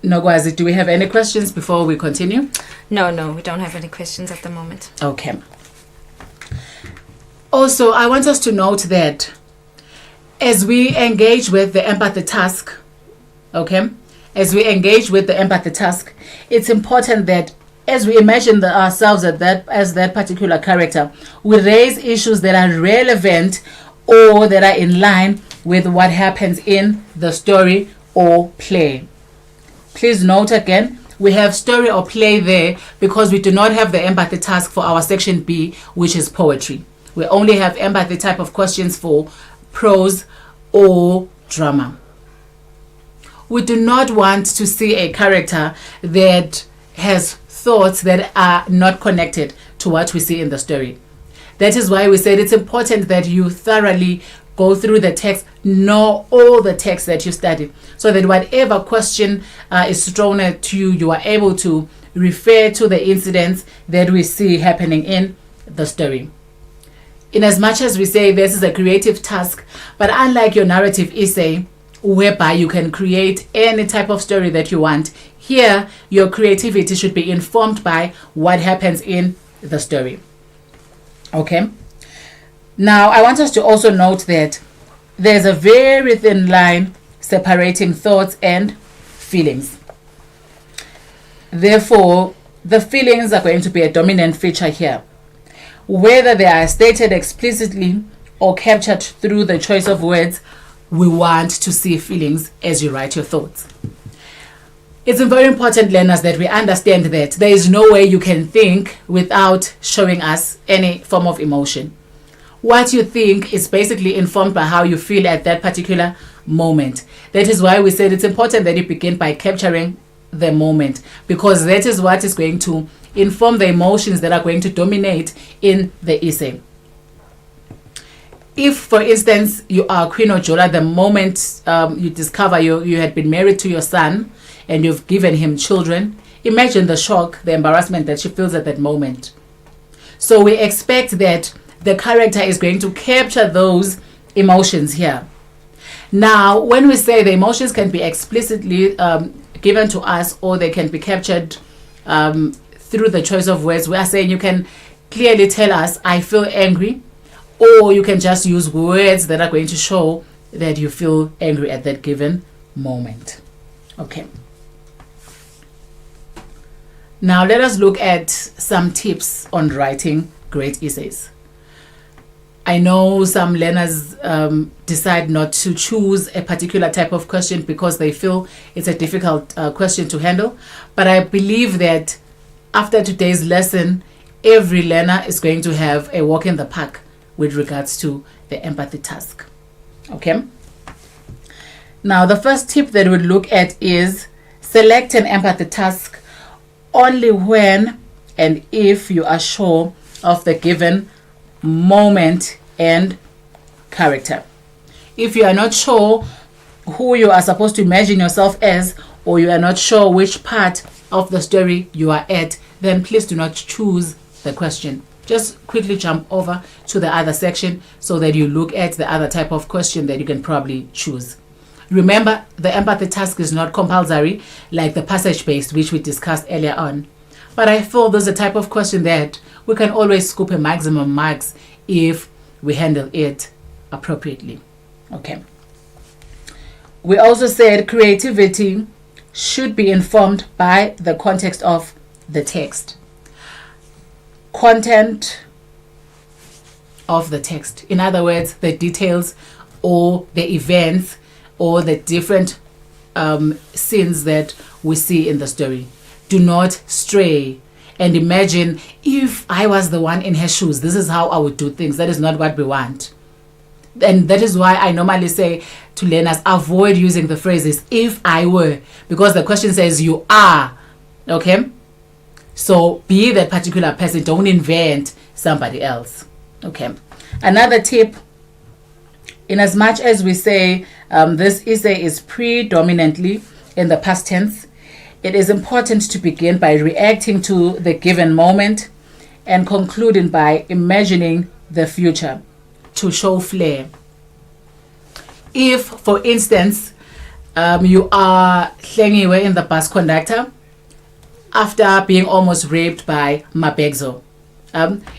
Nogwazi, do we have any questions before we continue? No, we don't have any questions at the moment. Okay. Also, I want us to note that As we engage with the empathy task, okay, as we engage with the empathy task, it's important that as we imagine ourselves as that particular character, we raise issues that are relevant or that are in line with what happens in the story or play. Please note again, we have story or play there because we do not have the empathy task for our section B, which is poetry. We only have empathy type of questions for prose or drama. We do not want to see a character that has thoughts that are not connected to what we see in the story. That is why we said it's important that you thoroughly go through the text, know all the text that you study, so that whatever question is thrown at you, you are able to refer to the incidents that we see happening in the story. In as much as we say this is a creative task, but unlike your narrative essay, whereby you can create any type of story that you want, here your creativity should be informed by what happens in the story. Okay? Now, I want us to also note that there's a very thin line separating thoughts and feelings. Therefore, the feelings are going to be a dominant feature here. Whether they are stated explicitly or captured through the choice of words, we want to see feelings as you write your thoughts. It's very important, learners, that we understand that there is no way you can think without showing us any form of emotion. What you think is basically informed by how you feel at that particular moment. That is why we said it's important that you begin by capturing the moment, because that is what is going to inform the emotions that are going to dominate in the essay. If, for instance, you are Queen Ojola, the moment you discover you had been married to your son and you've given him children, imagine the shock, the embarrassment that she feels at that moment. So we expect that the character is going to capture those emotions here. Now, when we say the emotions can be explicitly given to us, or they can be captured through the choice of words, we are saying you can clearly tell us, I feel angry, or you can just use words that are going to show that you feel angry at that given moment. Okay. Now let us look at some tips on writing great essays. I know some learners decide not to choose a particular type of question because they feel it's a difficult question to handle. But I believe that after today's lesson, every learner is going to have a walk in the park with regards to the empathy task. Okay? Now, the first tip that we'll look at is select an empathy task only when and if you are sure of the given moment and character. If you are not sure who you are supposed to imagine yourself as, or you are not sure which part of the story you are at, then please do not choose the question. Just quickly jump over to the other section so that you look at the other type of question that you can probably choose. Remember, the empathy task is not compulsory like the passage-based, which we discussed earlier on. But I feel there's a type of question that we can always scoop a maximum marks if we handle it appropriately. Okay. We also said creativity should be informed by the context of the text. Content of the text. In other words, the details or the events or the different scenes that we see in the story. Do not stray and imagine, if I was the one in her shoes, this is how I would do things. That is not what we want. And that is why I normally say to learners, avoid using the phrases, if I were, because the question says you are. Okay? So be that particular person. Don't invent somebody else. Okay? Another tip, in as much as we say this essay is predominantly in the past tense, it is important to begin by reacting to the given moment and concluding by imagining the future to show flair. If, for instance, you are Hlengiwe in the bus conductor after being almost raped by Mabegzo,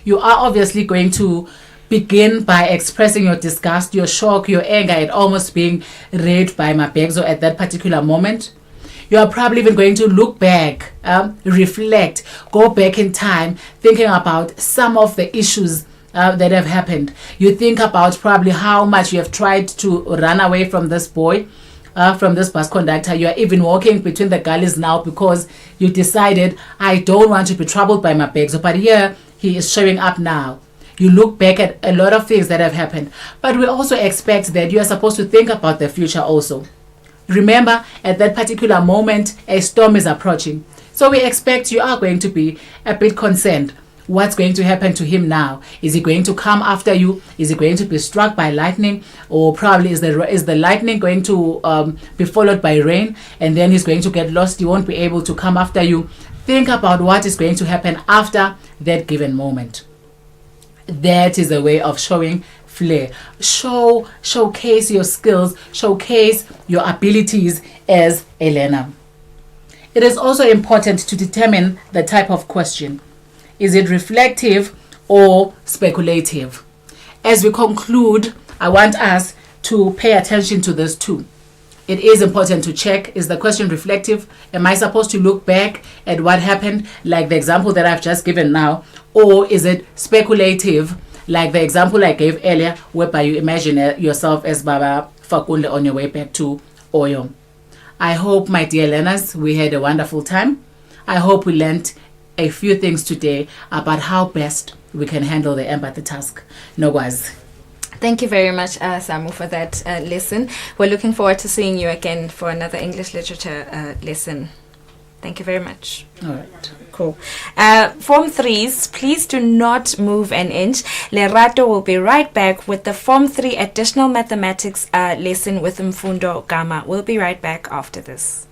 you are obviously going to begin by expressing your disgust, your shock, your anger at almost being raped by Mabegzo at that particular moment. You are probably even going to look back, reflect, go back in time, thinking about some of the issues that have happened. You think about probably how much you have tried to run away from this boy, from this bus conductor. You are even walking between the gullies now because you decided, I don't want to be troubled by Mabegzo, but here he is showing up now. You look back at a lot of things that have happened, but we also expect that you are supposed to think about the future also. Remember, at that particular moment, a storm is approaching. So we expect you are going to be a bit concerned. What's going to happen to him now? Is he going to come after you? Is he going to be struck by lightning? Or probably is the lightning going to be followed by rain, and then he's going to get lost? He won't be able to come after you. Think about what is going to happen after that given moment. That is a way of showing flair. Showcase your skills, showcase your abilities as a learner. It is also important to determine the type of question. Is it reflective or speculative? As we conclude, I want us to pay attention to this too. It is important to check, is the question reflective? Am I supposed to look back at what happened, like the example that I've just given now? Or is it speculative, like the example I gave earlier, whereby you imagine yourself as Baba Fakunle on your way back to Oyo? I hope, my dear learners, we had a wonderful time. I hope we learned a few things today about how best we can handle the empathy task. Nogwazi. Thank you very much, Samu, for that lesson. We're looking forward to seeing you again for another English literature lesson. Thank you very much. All right. Cool. Form 3s, please do not move an inch. Lerato will be right back with the Form 3 additional mathematics lesson with Mfundo Gama. We'll be right back after this.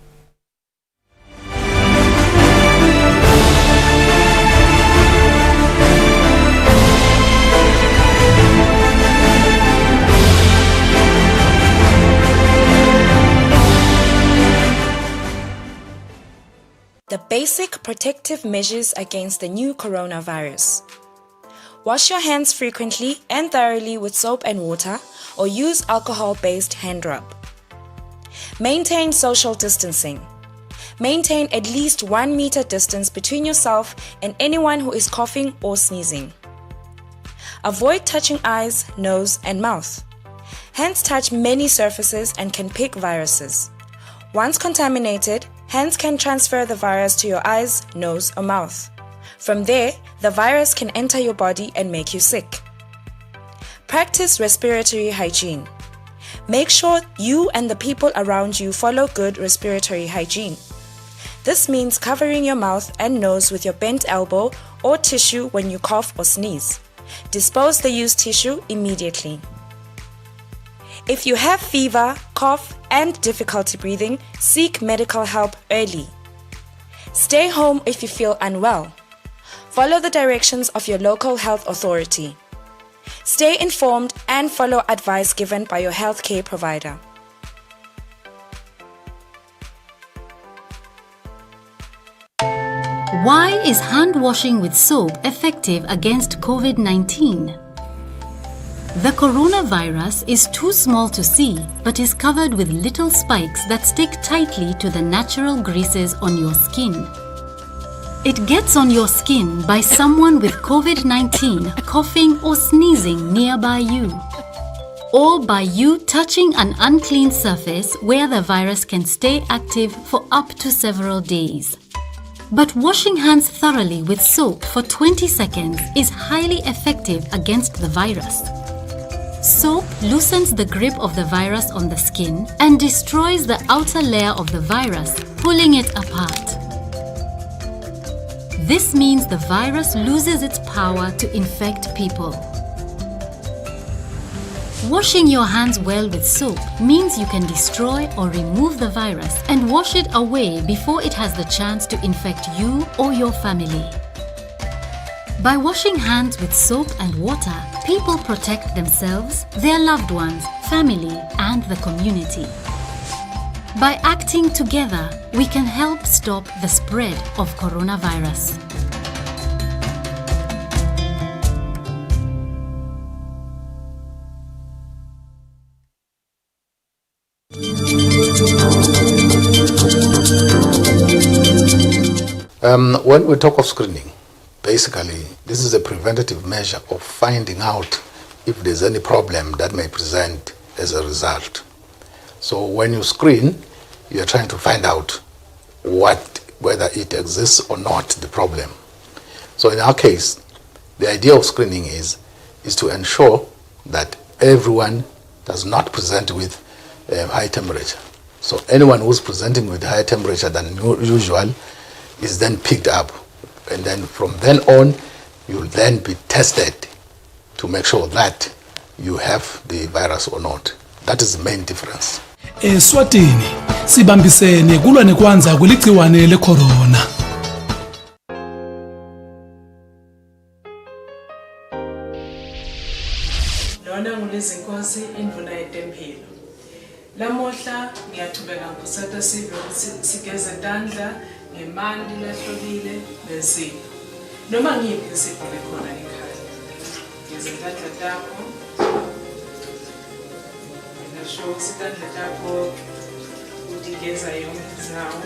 The basic protective measures against the new coronavirus. Wash your hands frequently and thoroughly with soap and water, or use alcohol-based hand rub. Maintain social distancing. Maintain at least 1 meter distance between yourself and anyone who is coughing or sneezing. Avoid touching eyes, nose, and mouth. Hands touch many surfaces and can pick viruses. Once contaminated, hands can transfer the virus to your eyes, nose, or mouth. From there, the virus can enter your body and make you sick. Practice respiratory hygiene. Make sure you and the people around you follow good respiratory hygiene. This means covering your mouth and nose with your bent elbow or tissue when you cough or sneeze. Dispose the used tissue immediately. If you have fever, cough, and difficulty breathing, seek medical help early. Stay home if you feel unwell. Follow the directions of your local health authority. Stay informed and follow advice given by your healthcare provider. Why is hand washing with soap effective against COVID-19? The coronavirus is too small to see, but is covered with little spikes that stick tightly to the natural greases on your skin. It gets on your skin by someone with COVID-19 coughing or sneezing nearby you, or by you touching an unclean surface where the virus can stay active for up to several days. But washing hands thoroughly with soap for 20 seconds is highly effective against the virus. Soap loosens the grip of the virus on the skin and destroys the outer layer of the virus, pulling it apart. This means the virus loses its power to infect people. Washing your hands well with soap means you can destroy or remove the virus and wash it away before it has the chance to infect you or your family. By washing hands with soap and water, people protect themselves, their loved ones, family, and the community. By acting together, we can help stop the spread of coronavirus. When we talk of screening, basically, this is a preventative measure of finding out if there's any problem that may present as a result. So when you screen, you're trying to find out whether it exists or not, the problem. So in our case, the idea of screening is to ensure that everyone does not present with high temperature. So anyone who's presenting with higher temperature than usual is then picked up, and then from then on you'll then be tested to make sure that you have the virus or not. That is the main difference. Eswatini sibambisene kulwa nekwanza kuligciwane le-corona. Lona ngulezinkosi indvuna yetempilo. Lamuhla ngiyachubeka ngosata sivyo sigeze tandla ngemanti lahlobile nesipho. Noma ngiyiphi isipho lekhona ekhaya. Geze tandla takho. Ngasho isitandla takho utigeza yonke indzawo.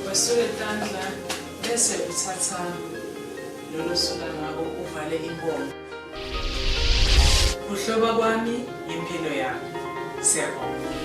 Wasule tandla bese uthatha lolo suka ngako uvale imbomo. Kuhloba kwami impilo yami. Siyabonga.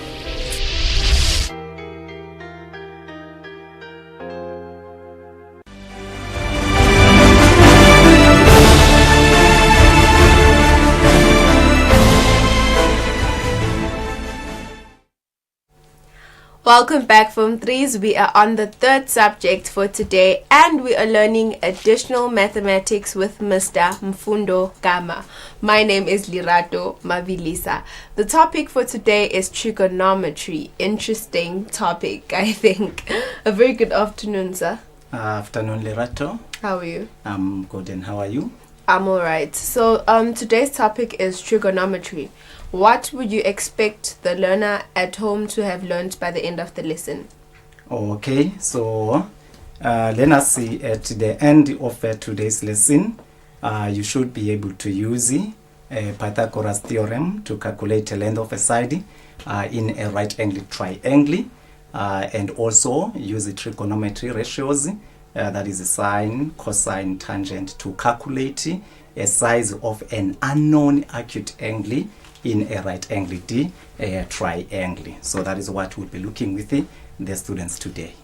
Welcome back, Form 3s. We are on the third subject for today and we are learning additional mathematics with Mr. Mfundo Gama. My name is Lirato Mavilisa. The topic for today is trigonometry. Interesting topic, I think. A very good afternoon, sir. Afternoon, Lirato. How are you? I'm good, and how are you? I'm alright. So today's topic is trigonometry. What would you expect the learner at home to have learned by the end of the lesson? Okay, so let us see at the end of today's lesson, you should be able to use Pythagoras theorem to calculate the length of a side in a right-angled triangle, and also use the trigonometry ratios, that is sine, cosine, tangent, to calculate a size of an unknown acute angle in a right-angled triangle. So that is what we'll be looking with the students today.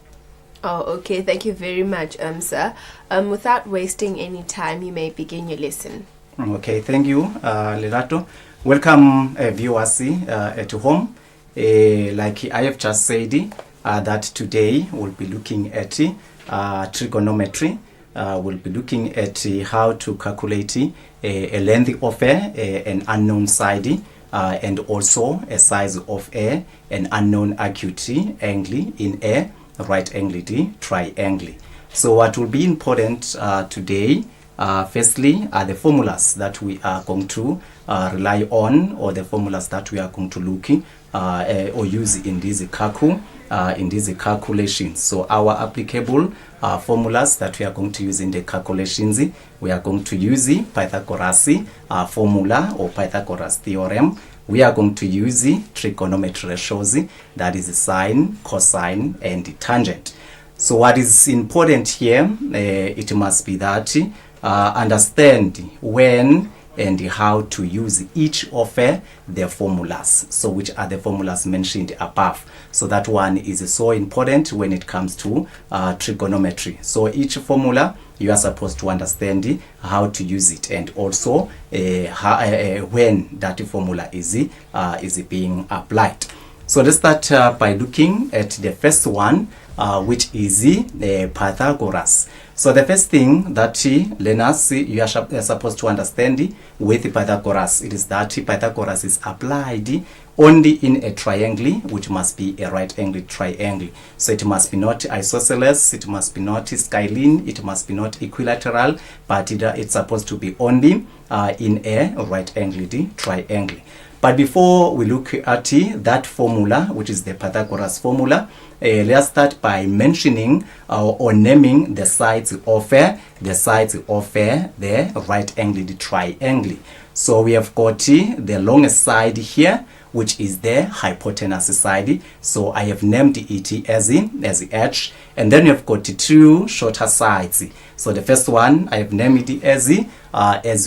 Oh, okay. Thank you very much, sir. Without wasting any time, you may begin your lesson. Okay, thank you, Lerato. Welcome, viewers at home. Like I have just said, that today we'll be looking at trigonometry. We'll be looking at how to calculate a length of an unknown side, and also a size of an unknown acute angle in a right-angled triangle. So what will be important today, firstly, are the formulas that we are going to rely on, or the formulas that we are going to look or use in these calculations. So our applicable formulas that we are going to use in the calculations, we are going to use the Pythagoras formula or Pythagoras theorem. We are going to use the trigonometry ratios, that is sine, cosine, and tangent. So what is important here, it must be that understand when and how to use each of the formulas. So which are the formulas mentioned above. So that one is so important when it comes to trigonometry. So each formula, you are supposed to understand how to use it, and also when that formula is being applied. So let's start by looking at the first one, which is Pythagoras. So the first thing that learners, you are supposed to understand with Pythagoras, it is that Pythagoras is applied only in a triangle, which must be a right-angled triangle. So it must be not isosceles, it must be not scalene, it must be not equilateral, but it's supposed to be only in a right-angled triangle. But before we look at that formula, which is the Pythagoras formula, let's start by mentioning or naming the sides of the right-angled triangle. So we have got the longest side here, which is the hypotenuse side. So I have named it as H. And then we have got two shorter sides. So the first one I have named it as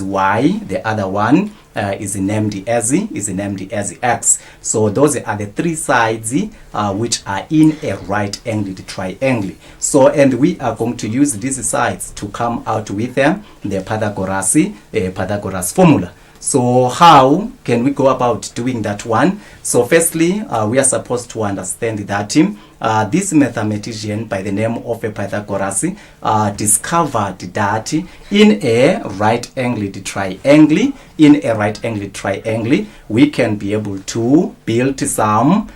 Y. The other one is named as X. So those are the three sides which are in a right-angled triangle. So, and we are going to use these sides to come out with the Pythagoras formula. So how can we go about doing that one? So firstly, we are supposed to understand that this mathematician by the name of Pythagoras discovered that in a right-angled triangle, we can be able to build some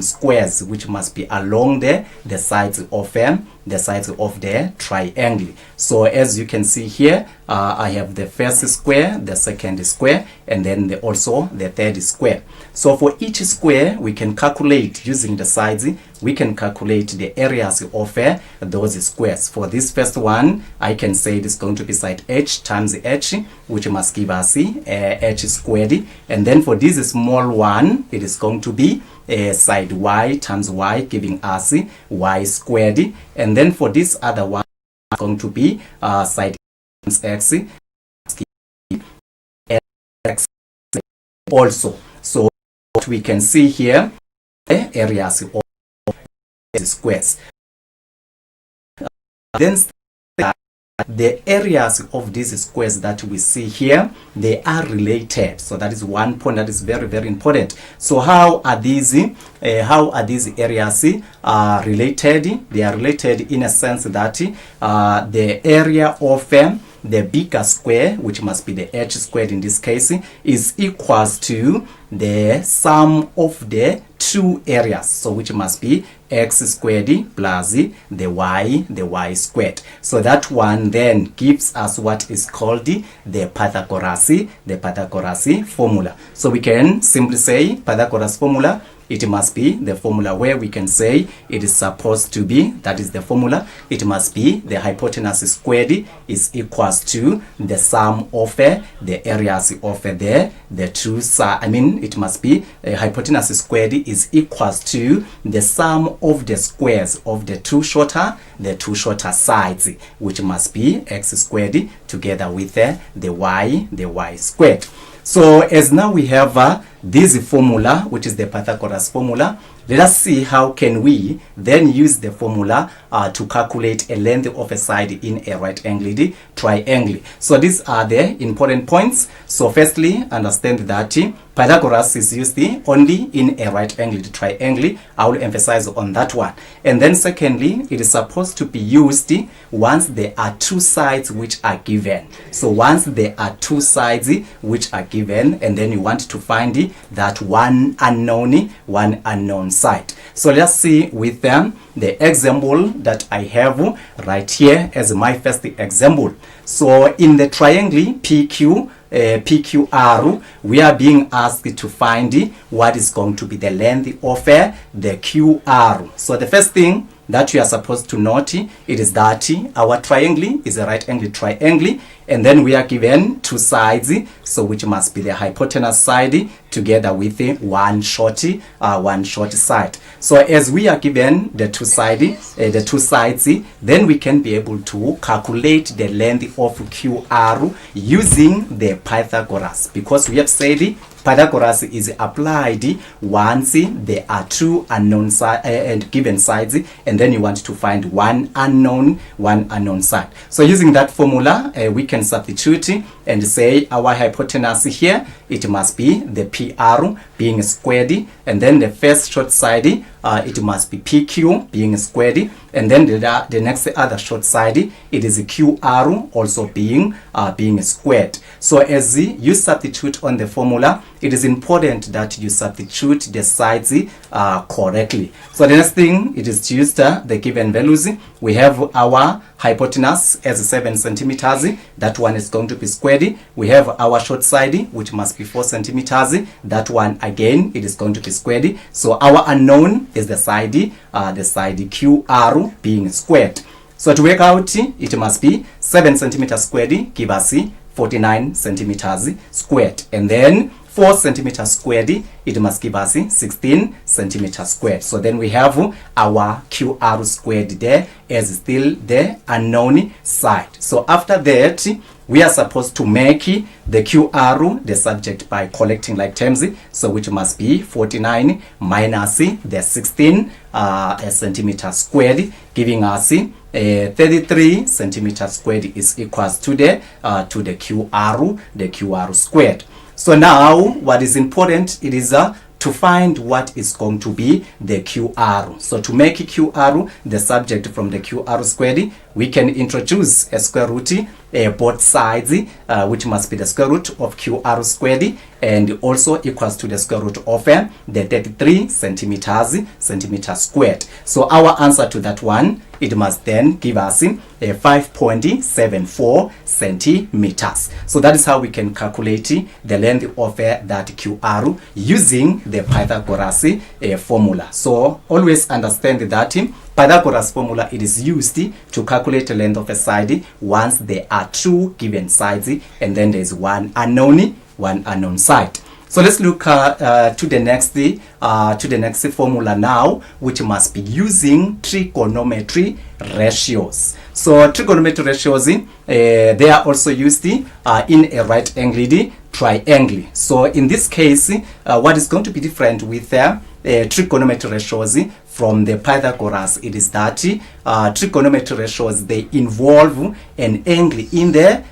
squares which must be along the sides of the triangle. So as you can see here, I have the first square, the second square, and then also the third square. So for each square, we can calculate using the sides. We can calculate the areas of those squares. For this first one, I can say it is going to be side H times H, which must give us H squared. And then for this small one, it is going to be side Y times Y, giving us Y squared. And then for this other one, it's going to be side times X, X also. So what we can see here, the areas of the squares. Then the areas of these squares that we see here, they are related. So that is one point that is very, very important. So how are these areas related? They are related in a sense that the area of the bigger square, which must be the H squared in this case, is equals to the sum of the two areas, so which must be X squared plus the Y squared. So that one then gives us what is called the Pythagoras formula. So we can simply say Pythagoras formula, it must be the formula where we can say it is supposed to be, that is the formula, it must be the hypotenuse squared is equals to the sum of the areas of the two sides. I mean, it must be hypotenuse squared is equals to the sum of the squares of the two shorter sides, which must be X squared together with the Y squared. So as now we have this formula, which is the Pythagoras formula, let us see how can we then use the formula to calculate a length of a side in a right-angled triangle. So these are the important points. So firstly, understand that Pythagoras is used only in a right-angled triangle. I will emphasize on that one. And then secondly, it is supposed to be used once there are two sides which are given. So once there are two sides which are given, and then you want to find that one unknown side. So let's see with them the example that I have right here as my first example. So in the triangle PQR, we are being asked to find what is going to be the length of the QR. So the first thing that you are supposed to note, it is that our triangle is a right-angled triangle, and then we are given two sides, so which must be the hypotenuse side together with one short side. So as we are given the two sides, then we can be able to calculate the length of QR using the Pythagoras, because we have said Pythagoras is applied once there are two unknown sides and given sides, and then you want to find one unknown side. So using that formula, we can substitute and say our hypotenuse here, it must be the PR being squared, and then the first short side, it must be PQ being squared, and then the next other short side, it is QR also being squared. So as you substitute on the formula, it is important that you substitute the sides correctly. So the next thing, it is to use the given values. We have our hypotenuse as 7 centimeters. that one is going to be squared. We have our short side, which must be 4 centimeters. That one again, it is going to be squared. So our unknown is the side QR being squared. So to work out, it must be 7 centimeters squared, give us 49 centimeters squared. And then 4 centimeters squared, it must give us 16 centimeters squared. So then we have our QR squared there as still the unknown side. So after that, we are supposed to make the QR the subject by collecting like terms. So which must be 49 minus the 16 centimeters squared, giving us 33 centimeters squared is equals to the QR squared. So now what is important, it is to find what is going to be the QR. So to make QR the subject from the QR squared, we can introduce a square root both sides, which must be the square root of QR squared, and also equals to the square root of the 33 centimeters squared. So our answer to that one, it must then give us 5.74 centimeters. So that is how we can calculate the length of that QR using the Pythagoras formula. So always understand that Pythagoras formula, it is used to calculate the length of a side once there are two given sides and then there is one unknown side. So let's look to the next formula now, which must be using trigonometry ratios. So trigonometry ratios, they are also used in a right angled triangle. So in this case, what is going to be different with trigonometry ratios from the Pythagoras, it is that trigonometry ratios, they involve an angle in the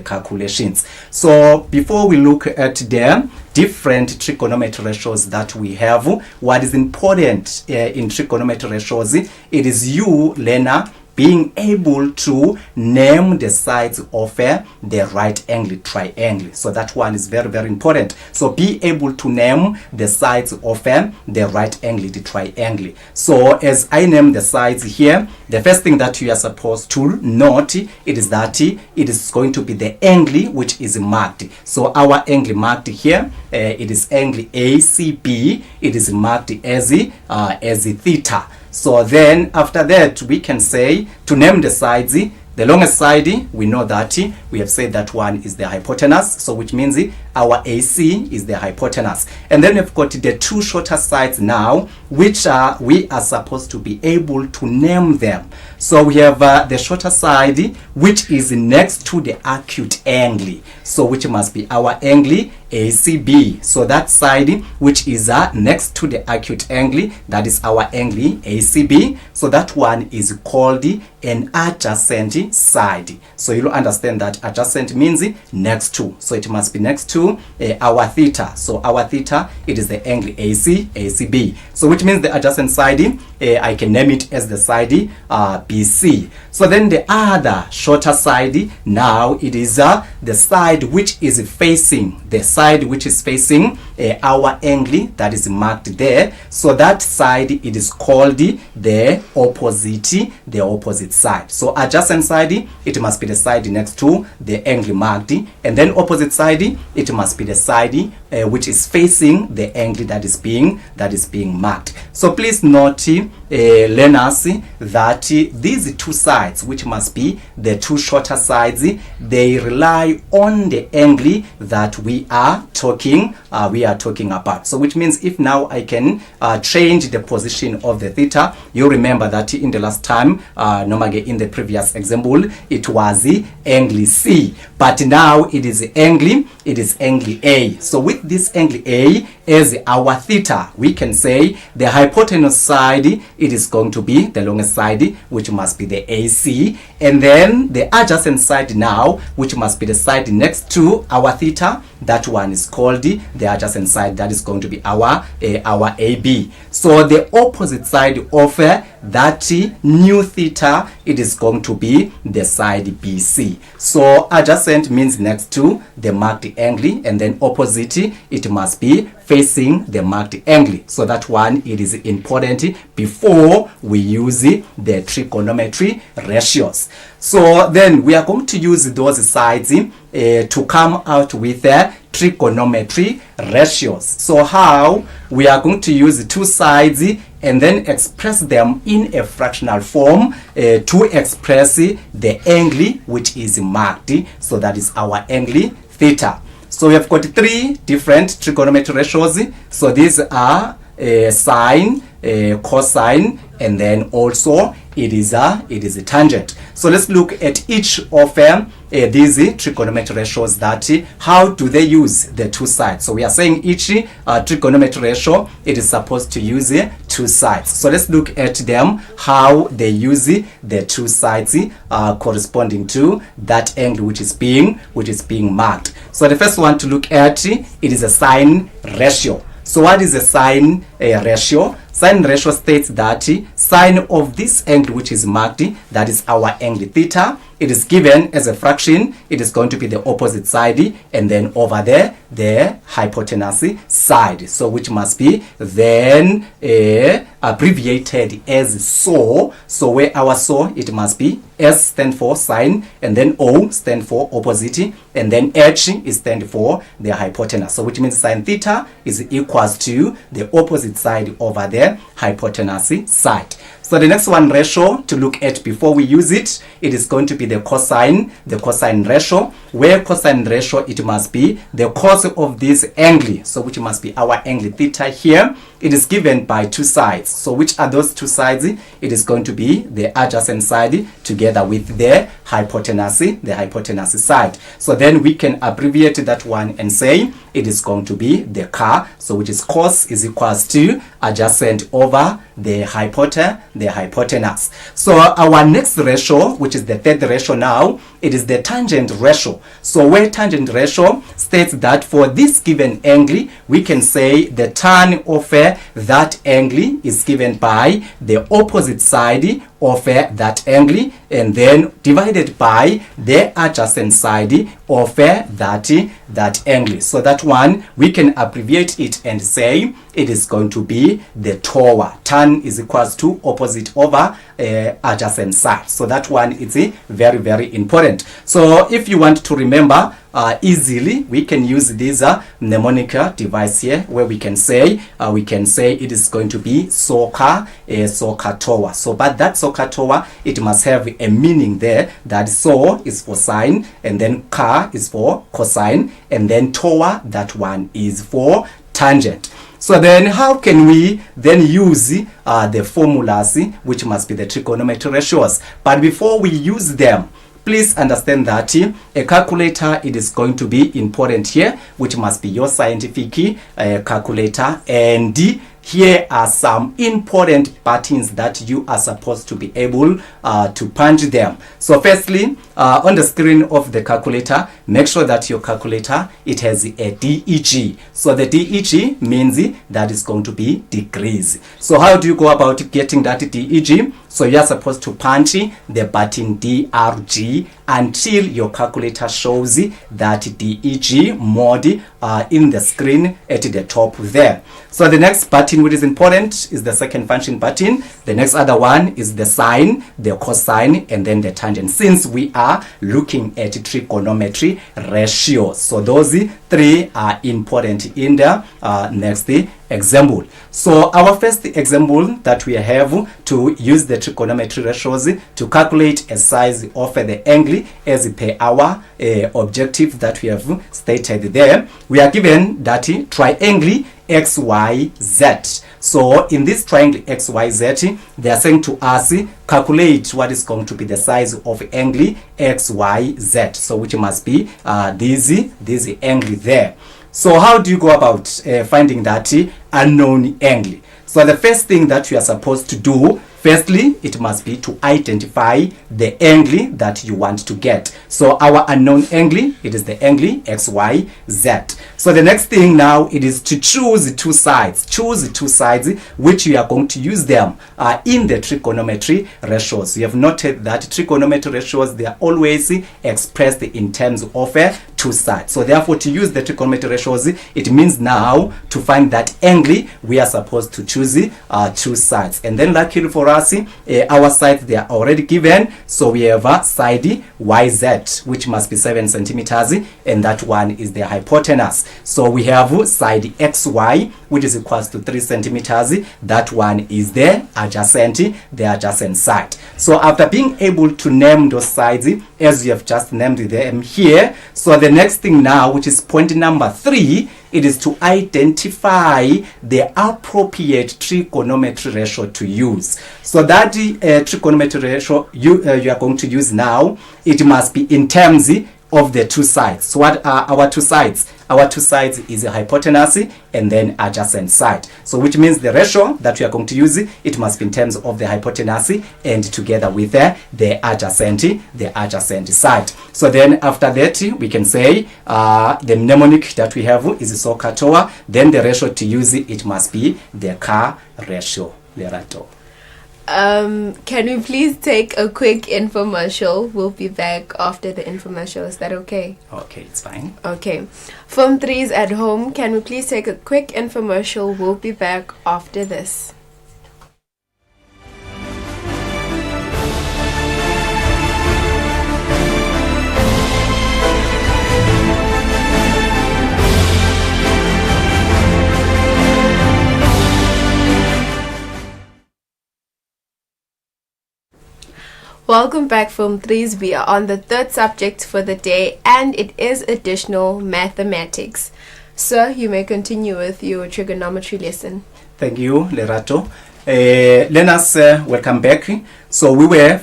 calculations. So before we look at the different trigonometry ratios that we have, what is important in trigonometry ratios, it is you, learner, being able to name the sides of the right angled triangle. So that one is very, very important. So be able to name the sides of the right angled triangle. So as I name the sides here, the first thing that you are supposed to note, it is that it is going to be the angle which is marked. So our angle marked here, it is angle ACB. It is marked as theta. So then after that, we can say to name the sides, the longest side, we know that we have said that one is the hypotenuse. So which means our AC is the hypotenuse. And then we've got the two shorter sides now, which we are supposed to be able to name them. So we have the shorter side, which is next to the acute angle. So which must be our angle ACB. So that side which is next to the acute angle, that is our angle ACB. So that one is called an adjacent side. So you'll understand that adjacent means next to. So it must be next to our theta. So our theta, it is the angle ACB. So which means the adjacent side, I can name it as the side BC. So then the other shorter side, now it is the side which is facing our angle that is marked there. So that side, it is called the opposite side. So adjacent side, it must be the side next to the angle marked, and then opposite side, it must be the side which is facing the angle that is being marked. So please note, learners, that these two sides, which must be the two shorter sides, they rely on the angle that we are talking about. So which means if now I can change the position of the theta, you remember that in the last time, normally in the previous example, it was the angle C, but now it is angle A. So with this angle A as our theta, we can say the hypotenuse side, it is going to be the longest side, which must be the AC, and then the adjacent side now, which must be the side next to our theta, that one is called the adjacent side, that is going to be our AB. So the opposite side of that new theta, it is going to be the side BC. So adjacent means next to the marked angle, and then opposite, it must be facing the marked angle. So that one, it is important before we use the trigonometry ratios. So then we are going to use those sides to come out with trigonometry ratios. So how we are going to use two sides and then express them in a fractional form to express the angle which is marked. So that is our angle theta. So we have got three different trigonometry ratios. So these are sine, cosine, and then also it is a tangent. So let's look at each of these trigonometry ratios, that how do they use the two sides. So we are saying each trigonometry ratio, it is supposed to use two sides. So let's look at them, how they use the two sides corresponding to that angle which is being marked. So the first one to look at, it is a sine ratio. So what is a sine ratio? Sine ratio states that sine of this angle which is marked, that is our angle theta, it is given as a fraction. It is going to be the opposite side, and then over there the hypotenuse side, so which must be then abbreviated as so. So where our so, it must be S stand for sine, and then O stand for opposite, and then H is stand for the hypotenuse. So which means sine theta is equals to the opposite side over there, hypotenuse side. So the next one ratio to look at before we use it, it is going to be the cosine ratio, where cosine ratio, it must be the cos of this angle, so which must be our angle theta here. It is given by two sides. So which are those two sides? It is going to be the adjacent side together with the hypotenuse side. So then we can abbreviate that one and say it is going to be the CA, so which is cos is equals to adjacent over the hypotenuse. So our next ratio, which is the third ratio now, it is the tangent ratio. So where tangent ratio states that for this given angle, we can say the tan of that angle is given by the opposite side of that angle, and then divided by the adjacent side of that angle. So that one we can abbreviate it and say it is going to be the TOA. Tan is equals to opposite over adjacent side. So that one is very, very important. So if you want to remember easily, we can use this mnemonic device here, where we can say it is going to be SOCA TOA. So but that SOCA TOA, it must have a meaning there, that so is for sine, and then CA is for cosine, and then TOA, that one is for tangent. So then how can we then use the formulas, which must be the trigonometry ratios? But before we use them, please understand that a calculator, it is going to be important here, which must be your scientific calculator, and here are some important buttons that you are supposed to be able to punch them. So firstly, on the screen of the calculator, make sure that your calculator, it has a DEG. So the DEG means that is going to be degrees. So how do you go about getting that DEG? So you are supposed to punch the button DRG until your calculator shows that DEG mode in the screen at the top there. So the next button which is important is the second function button. The next other one is the sine, the cosine, and then the tangent, since we are looking at trigonometry ratios. So those three are important in the next example. So our first example that we have to use the trigonometry ratios to calculate a size of the angle as per our objective that we have stated there. We are given that triangle XYZ. So in this triangle XYZ, they are saying to us calculate what is going to be the size of angle XYZ. So which must be this angle there. So how do you go about finding that unknown angle? So the first thing that you are supposed to do, firstly, it must be to identify the angle that you want to get. So our unknown angle, it is the angle XYZ. So the next thing now, it is to choose two sides. Choose two sides which you are going to use them in the trigonometry ratios. You have noted that trigonometry ratios, they are always expressed in terms of two sides. So therefore, to use the trigonometry ratios, it means now to find that angle, we are supposed to choose two sides. And then luckily for us, our sides, they are already given. So we have a side YZ, which must be 7 centimeters, and that one is the hypotenuse. So we have side XY, which is equals to 3 centimeters. That one is the adjacent side. So after being able to name those sides, as we have just named them here, so the next thing now, which is point number 3, it is to identify the appropriate trigonometry ratio to use. So that trigonometry ratio you are going to use now, it must be in terms of the two sides. So what are our two sides? Our two sides is a hypotenuse and then adjacent side. So which means the ratio that we are going to use, it must be in terms of the hypotenuse and together with the adjacent side. So then after that, we can say the mnemonic that we have is so katoa. Then the ratio to use it must be the car ratio. Can we please take a quick infomercial? We'll be back after the infomercial. Is that okay? Okay, it's fine. Okay. Form 3s at home, can we please take a quick infomercial? We'll be back after this. Welcome back, Form 3s. We are on the third subject for the day, and it is additional mathematics. Sir, you may continue with your trigonometry lesson. Thank you, Lerato. Let us welcome back. So we were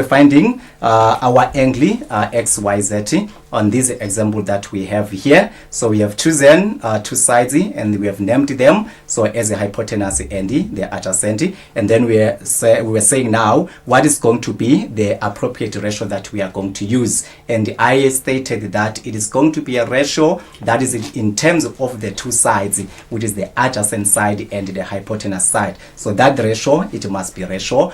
finding our angle XYZ on this example that we have here. So we have chosen two sides and we have named them so as a hypotenuse and the adjacent. And then we were saying now what is going to be the appropriate ratio that we are going to use. And I stated that it is going to be a ratio that is in terms of the two sides, which is the adjacent side and the hypotenuse side. So that ratio, it must be ratio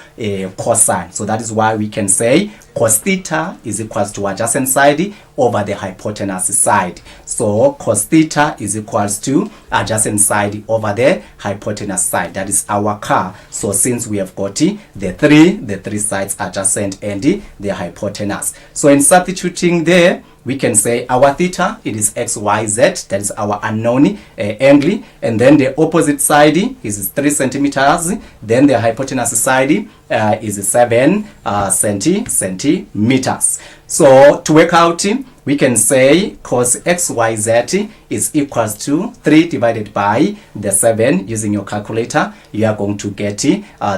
cosine. So that is why we can say cos theta is equals to adjacent side over the hypotenuse side. So cos theta is equals to adjacent side over the hypotenuse side. That is our car. So since we have got the three sides adjacent and the hypotenuse. So in substituting there, we can say our theta, it is XYZ, that is our unknown angle, and then the opposite side is 3 centimeters, then the hypotenuse side is 7 centimeters. So to work out, we can say cos XYZ is equals to 3 divided by the 7. Using your calculator, you are going to get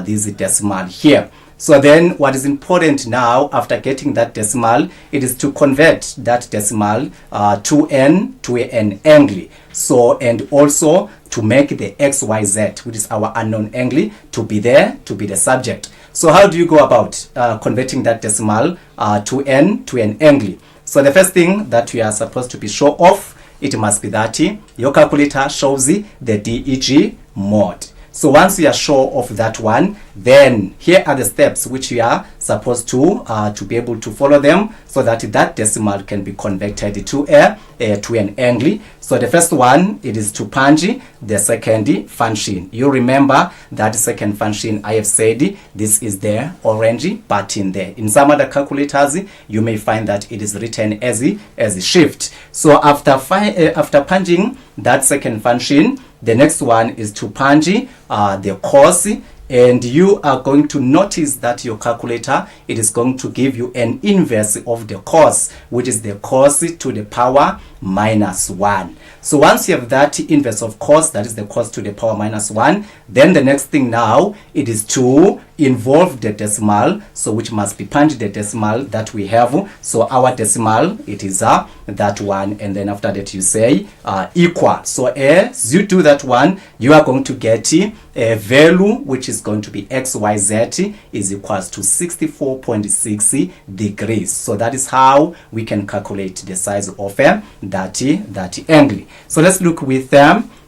this decimal here. So then what is important now after getting that decimal, it is to convert that decimal to an angle. So and also to make the XYZ, which is our unknown angle, to be there, to be the subject. So how do you go about converting that decimal to an angle? So the first thing that we are supposed to be sure of, it must be that your calculator shows the DEG mode. So once you are sure of that one, then here are the steps which you are supposed to be able to follow them so that that decimal can be converted to an angle. So the first one, it is to punch the second function. You remember that second function I have said this is the orange button there. In some other calculators, you may find that it is written as a shift. So after punching that second function, the next one is to punch the cos, and you are going to notice that your calculator, it is going to give you an inverse of the cos, which is the cos to the power minus 1. So once you have that inverse of cos, that is the cos to the power minus 1, then the next thing now, it is to involve the decimal, so which must be punched the decimal that we have. So our decimal, it is that one, and then after that you say equal. So as you do that one, you are going to get a value which is going to be XYZ is equals to 64.6 degrees. So that is how we can calculate the size of that angle. So let's look with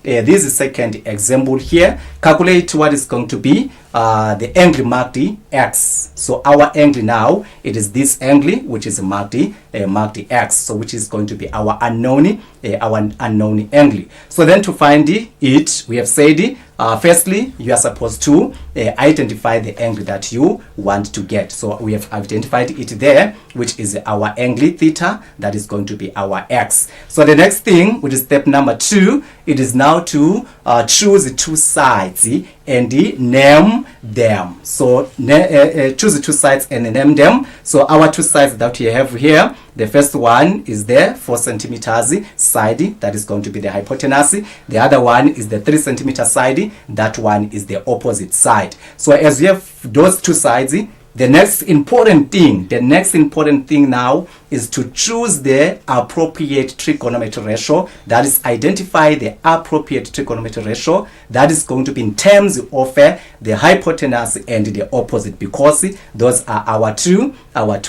this second example here. Calculate what is going to be the angle marked X. So our angle now, it is this angle which is marked X, so which is going to be our unknown angle. So then to find it, we have said firstly, you are supposed to identify the angle that you want to get. So we have identified it there, which is our angle theta, that is going to be our X. So the next thing, which is step number 2, it is now to choose two sides and name them. So choose two sides and name them. So our two sides that we have here, the first one is the 4 centimeters side, that is going to be the hypotenuse. The other one is the 3 centimeter side, that one is the opposite side. So as we have those two sides, the next important thing now is to choose the appropriate trigonometry ratio, that is identify the appropriate trigonometry ratio that is going to be in terms of the hypotenuse and the opposite, because those are our two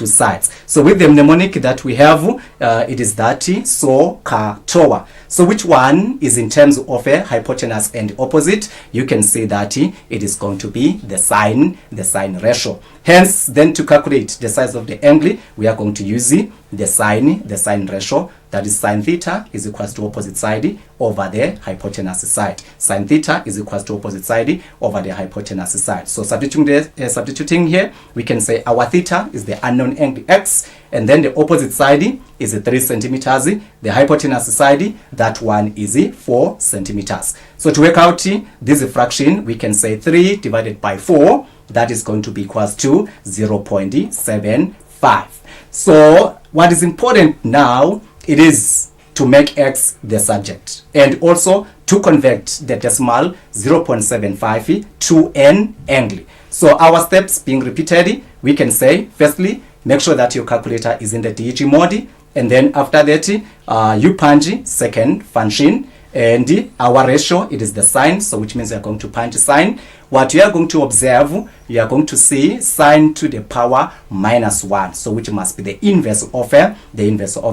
sides. So with the mnemonic that we have, it is that so ka toa. So which one is in terms of hypotenuse and opposite? You can say that it is going to be the sine ratio. Hence, then to calculate the size of the angle, we are going to use the sine ratio, that is sine theta is equals to opposite side over the hypotenuse side. Sine theta is equals to opposite side over the hypotenuse side. So substituting here, we can say our theta is the unknown angle X, and then the opposite side is 3 centimeters. The hypotenuse side, that one is 4 centimeters. So to work out this fraction, we can say 3 divided by 4, that is going to be equals to 0.75. So what is important now, it is to make X the subject, and also to convert the decimal 0.75 to an angle. So our steps being repeated, we can say, firstly, make sure that your calculator is in the DG mode, and then after that, you punch second function, and our ratio, it is the sine, so which means you are going to punch sine. What you are going to observe, you are going to see sine to the power -1, so which must be the inverse of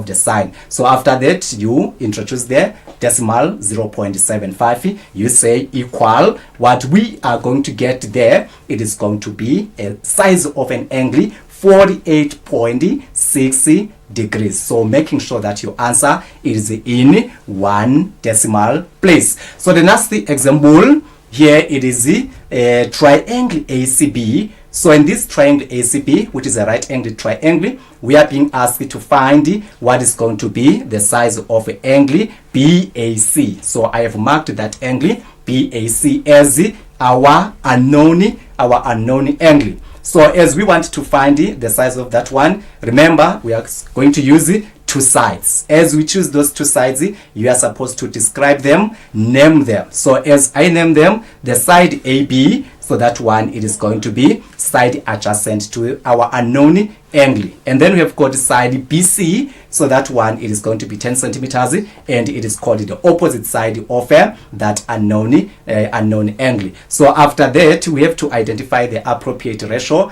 the sine. So after that, you introduce the decimal 0.75, you say equal, what we are going to get there, it is going to be a size of an angle 48.6 degrees. So making sure that your answer is in 1 decimal place. So the next example here, it is a triangle ACB. So in this triangle ACB, which is a right angle triangle, we are being asked to find what is going to be the size of angle BAC. So I have marked that angle BAC as our unknown angle. So as we want to find the size of that one, remember we are going to use two sides. As we choose those two sides, you are supposed to describe them, name them. So as I name them, the side AB, so that one, it is going to be side adjacent to our unknown angle. And then we have got side BC, so that one, it is going to be 10 centimeters, and it is called the opposite side of that unknown angle. So after that, we have to identify the appropriate ratio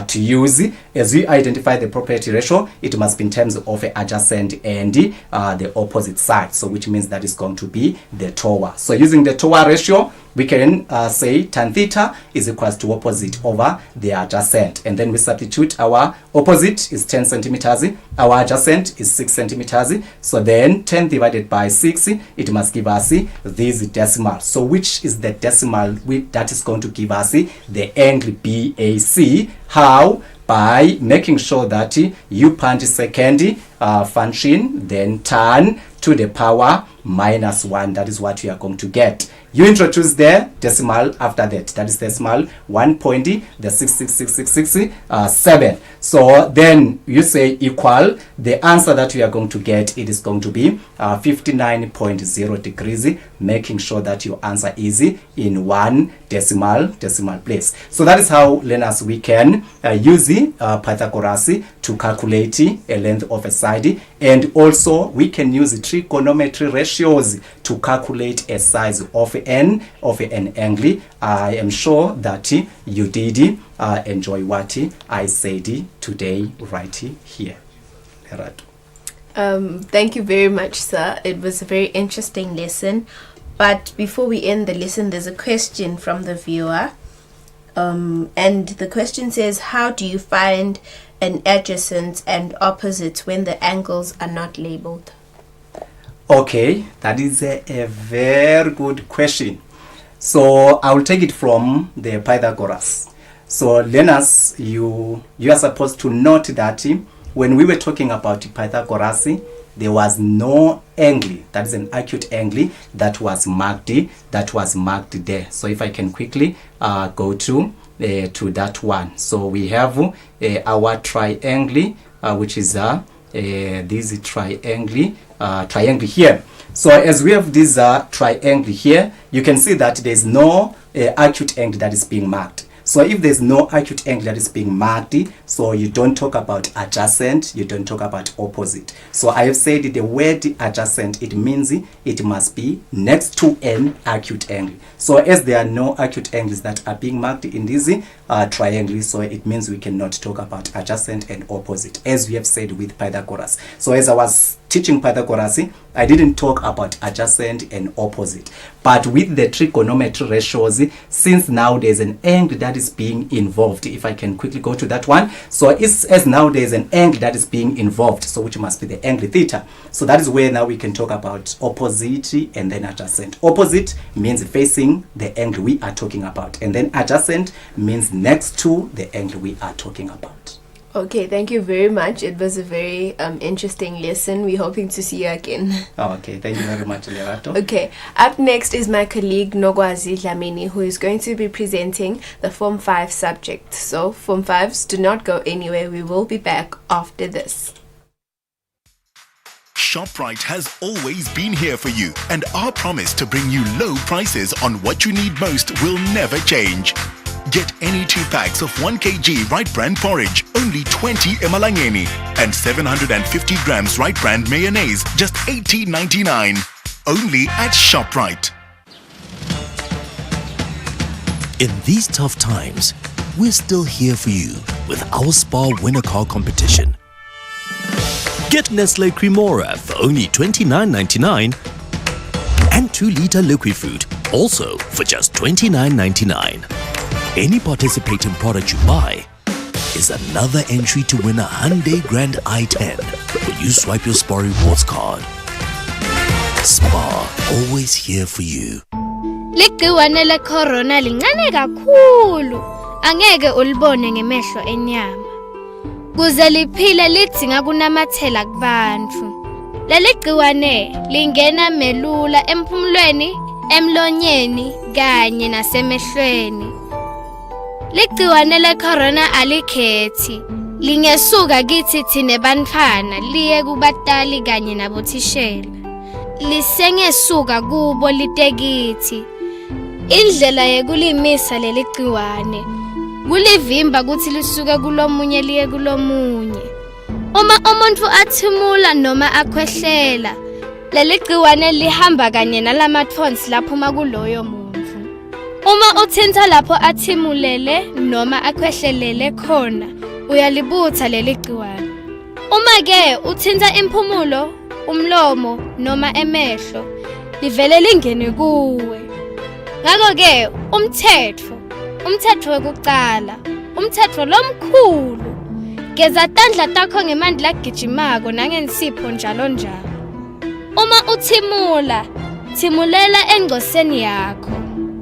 to use. As we identify the appropriate ratio, it must be in terms of adjacent and the opposite side, so which means that is going to be the TOA. So using the TOA ratio, we can say tan theta is equals to opposite over the adjacent, and then we substitute our opposite is 10 centimeters, our adjacent is 6 centimeters. So then 10 divided by 6, it must give us this decimal. So which is the decimal that is going to give us the angle BAC? How? By making sure that you punch second function, then tan to the power -1. That is what you are going to get. You introduce the decimal after that. That is decimal 1.66667. So then you say equal. The answer that you are going to get, it is going to be 59.0 degrees, making sure that your answer is in 1 decimal place. So that is how, learners, we can use Pythagoras to calculate a length of a side, and also we can use trigonometry ratios to calculate a size of an angle. I am sure that you did enjoy what I said today right here. Thank you very much, sir. It was a very interesting lesson. But before we end the lesson, there's a question from the viewer. And the question says, how do you find an adjacent and opposite when the angles are not labeled? Okay, that is a very good question. So I will take it from the Pythagoras. So learners, you are supposed to note that when we were talking about Pythagoras, there was no angle, that is an acute angle, that was marked there. So if I can quickly go to that one. So we have our triangle, which is this triangle here. So as we have this triangle here, you can see that there's no acute angle that is being marked. So if there's no acute angle that is being marked, so you don't talk about adjacent, you don't talk about opposite. So I have said the word adjacent, it means it must be next to an acute angle. So as there are no acute angles that are being marked in this triangle, so it means we cannot talk about adjacent and opposite, as we have said with Pythagoras. So as I was teaching Pythagoras, I didn't talk about adjacent and opposite. But with the trigonometry ratios, since now there's an angle that is being involved, if I can quickly go to that one. So as now there's an angle that is being involved, so which must be the angle theta. So that is where now we can talk about opposite and then adjacent. Opposite means facing the angle we are talking about, and then adjacent means next to the angle we are talking about. Okay, thank you very much. It was a very interesting lesson. We're hoping to see you again. Okay, thank you very much, Lerato. Okay, up next is my colleague Nogwazi Dlamini, who is going to be presenting the Form 5 subject. So, Form 5s, do not go anywhere. We will be back after this. ShopRite has always been here for you, and our promise to bring you low prices on what you need most will never change. Get any 2 packs of 1 kg Right Brand porridge, only 20 emalangeni, and 750 grams Right Brand mayonnaise, just $18.99. Only at ShopRite. In these tough times, we're still here for you with our Spa Winner Car competition. Get Nestle Cremora for only $29.99 and 2-liter liquid food, also for just $29.99. Any participating product you buy is another entry to win a Hyundai Grand i10 when you swipe your Spa Rewards card. Spa, always here for you. Ligciwane le corona lincane kakhulu, angeke ulibone ngemehlo enyama. Kuze liphile lidinga kunamathela kubantu. Leli gciwane lingena melula emphumulweni, emlonyeni kanye nasemehlweni. Ligciwane le corona alikhethi, lingesuka kithi thine bantfana liye kubatali kanye nabothishela. Lisengesuka kubo litekithi. Indlela yekulimisa leli gciwane kulivimba kuthi lisuke kulomunye liye kulomunye. Uma umuntu athimula noma akhwehlela, leli gciwane lihamba kanye nalamathonsi laphuma kuloyo muntu. Uma uthinta lapho athimulele noma akhwehlelele khona, uyalibutha leli gciwane. Uma ke uthinta impumulo, umlomo noma emehlo, livele lingene kuwe. Ngakho ke umthetho wokuqala, umthetho lomkhulu, geza tandla takho ngemanti lagijimako nangensipho njalo njalo. Uma uthimula, thimulela engcoseni yakho.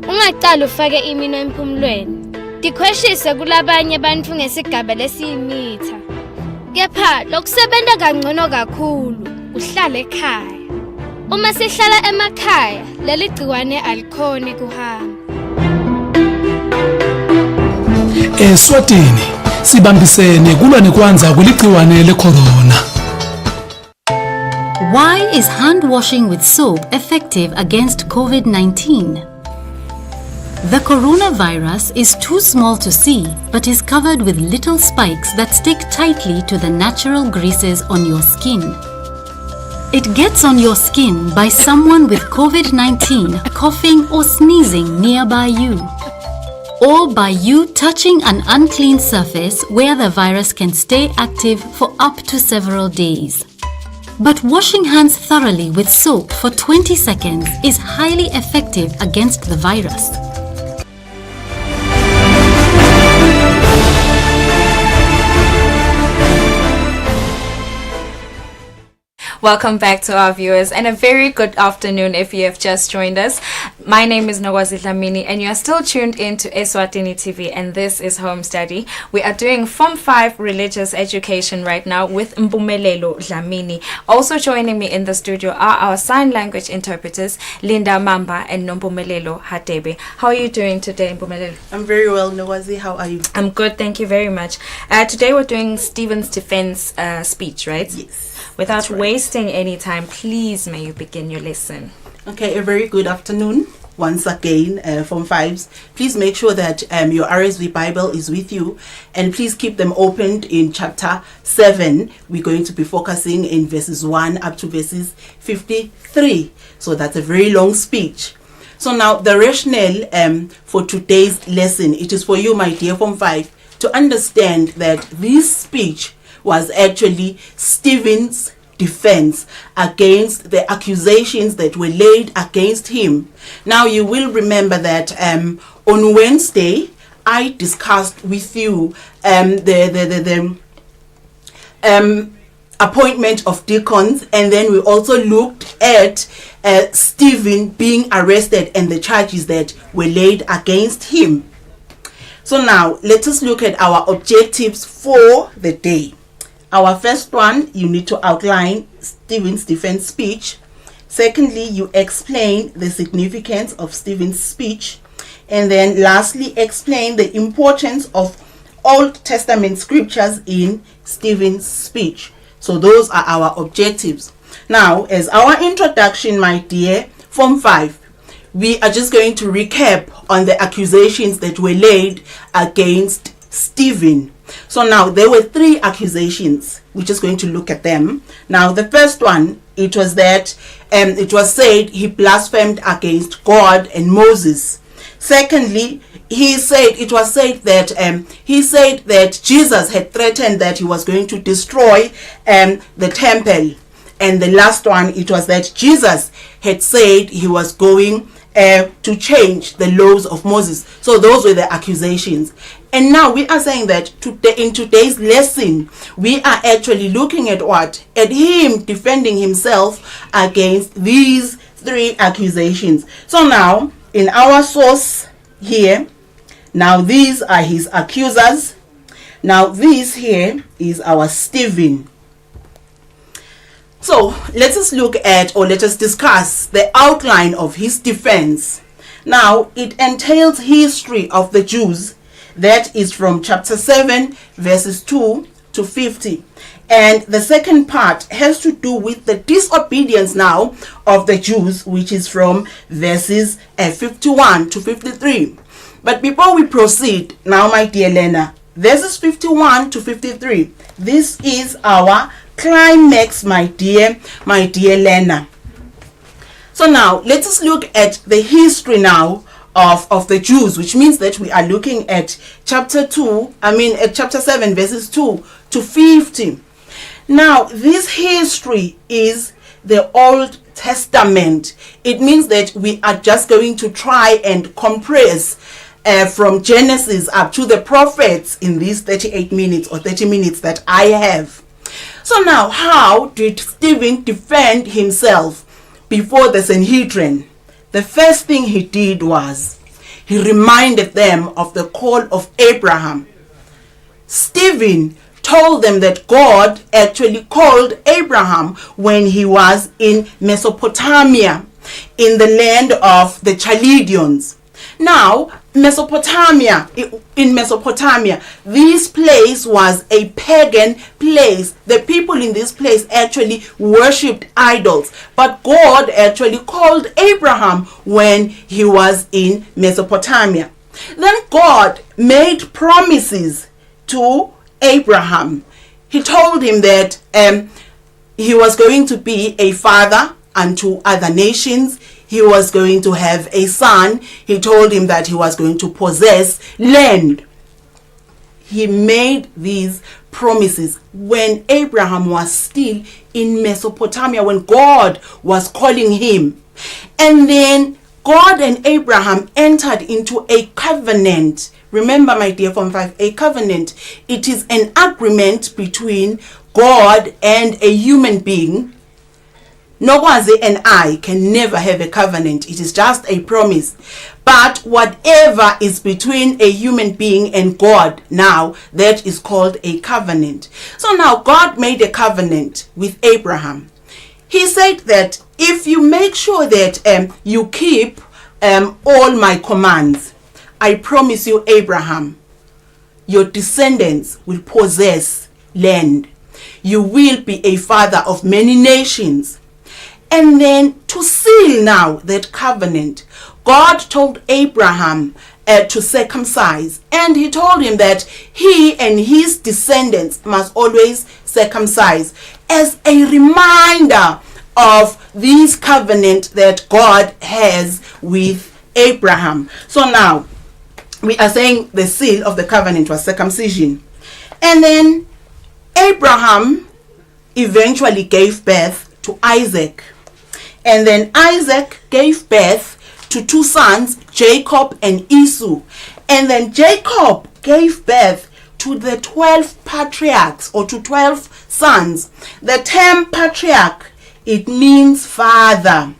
Ungaqala ufake imino emphumulweni. Dikhweshise kulabanye bantfu ngesigaba lesiyimitha. Kepha lokusebenta kangcono kakhulu, uhlale ekhaya. Uma sihlala emakhaya, leli gciwane alikhoni kuhamba. Eswatini sibambisene kulwa nekwanza kuligciwane le-corona. Why is hand washing with soap effective against COVID-19? The coronavirus is too small to see, but is covered with little spikes that stick tightly to the natural greases on your skin. It gets on your skin by someone with COVID-19 coughing or sneezing nearby you, or by you touching an unclean surface where the virus can stay active for up to several days. But washing hands thoroughly with soap for 20 seconds is highly effective against the virus. Welcome back to our viewers, and a very good afternoon if you have just joined us. My name is Nogwazitla Mini, and you are still tuned in to Eswatini TV, and this is Home Study. We are doing Form 5 Religious Education right now with Mpumelelo Dlamini. Also joining me in the studio are our sign language interpreters, Linda Mamba and Nompumelelo Hatebe. How are you doing today, Mpumelelo? I'm very well, Nogwazi. How are you? I'm good, thank you very much. Today we're doing Stephen's defense speech, right? Yes. Without wasting any time, please may you begin your lesson. Okay, a very good afternoon once again, Form 5s. Please make sure that your RSV Bible is with you, and please keep them opened in chapter 7. We're going to be focusing in verses 1 up to verses 53. So that's a very long speech. So now the rationale for today's lesson, it is for you, my dear Form 5, to understand that this speech was actually Stephen's defense against the accusations that were laid against him. Now you will remember that on Wednesday I discussed with you the appointment of deacons, and then we also looked at Stephen being arrested and the charges that were laid against him. So now let us look at our objectives for the day. Our first one, you need to outline Stephen's defense speech. Secondly, you explain the significance of Stephen's speech. And then lastly, explain the importance of Old Testament scriptures in Stephen's speech. So those are our objectives. Now, as our introduction, my dear Form 5, we are just going to recap on the accusations that were laid against Stephen. So now there were 3 accusations. We're just going to look at them. Now the first one, it was that it was said he blasphemed against God and Moses. Secondly, it was said that Jesus had threatened that he was going to destroy the temple. And the last one, it was that Jesus had said he was going to change the laws of Moses. So those were the accusations. And now we are saying that in today's lesson, we are actually looking at what? At him defending himself against these 3 accusations. So now, in our source here, now these are his accusers. Now this here is our Stephen. So let us look at, or let us discuss the outline of his defense. Now it entails history of the Jews. That is from chapter 7 verses 2 to 50. And the second part has to do with the disobedience now of the Jews, which is from verses 51 to 53. But before we proceed, now my dear Lena, verses 51 to 53, this is our climax, my dear Lena. So now let us look at the history now of the Jews, which means that we are looking at chapter 7 verses 2 to 50. Now this history is the Old Testament. It means that we are just going to try and compress from Genesis up to the prophets in these 38 minutes or 30 minutes that I have. So now, how did Stephen defend himself before the Sanhedrin? The first thing he did was he reminded them of the call of Abraham. Stephen told them that God actually called Abraham when he was in Mesopotamia, in the land of the Chaldeans. Now, in Mesopotamia, this place was a pagan place. The people in this place actually worshipped idols. But God actually called Abraham when he was in Mesopotamia. Then God made promises to Abraham. He told him that he was going to be a father unto other nations. He was going to have a son. He told him that he was going to possess land. He made these promises when Abraham was still in Mesopotamia, when God was calling him. And then God and Abraham entered into a covenant. Remember, my dear Form 5, a covenant. It is an agreement between God and a human being. Nokwazi and I can never have a covenant. It is just a promise. But whatever is between a human being and God now, that is called a covenant. So now God made a covenant with Abraham. He said that if you make sure that you keep all my commands, I promise you, Abraham, your descendants will possess land. You will be a father of many nations. And then to seal now that covenant, God told Abraham to circumcise. And he told him that he and his descendants must always circumcise as a reminder of this covenant that God has with Abraham. So now we are saying the seal of the covenant was circumcision. And then Abraham eventually gave birth to Isaac. And then Isaac gave birth to two sons, Jacob and Esau. And then Jacob gave birth to the 12 patriarchs, or to 12 sons. The term patriarch, it means father.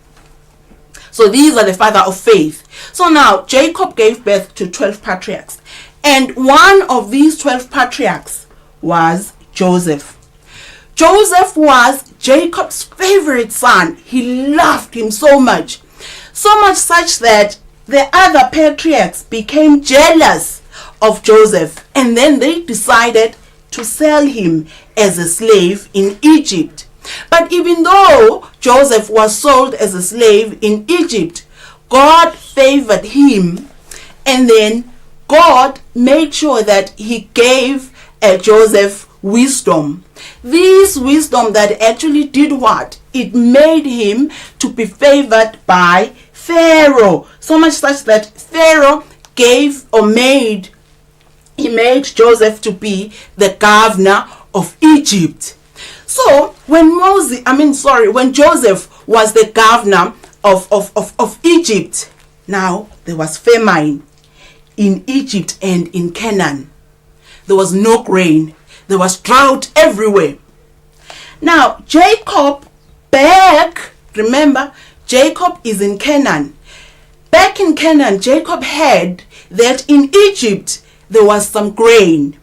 So these are the father of faith. So now Jacob gave birth to 12 patriarchs. And one of these 12 patriarchs was Joseph. Joseph was Jacob's favorite son. He loved him so much such that the other patriarchs became jealous of Joseph, and then they decided to sell him as a slave in Egypt. But even though Joseph was sold as a slave in Egypt, God favored him, and then God made sure that he gave Joseph wisdom. This wisdom that actually did what? It made him to be favored by Pharaoh. So much such that Pharaoh made Joseph to be the governor of Egypt. So when Joseph was the governor of Egypt, now there was famine in Egypt and in Canaan. There was no grain. There was drought everywhere. Now Jacob remember, Jacob is in Canaan. Back in Canaan, Jacob heard that in Egypt there was some grain.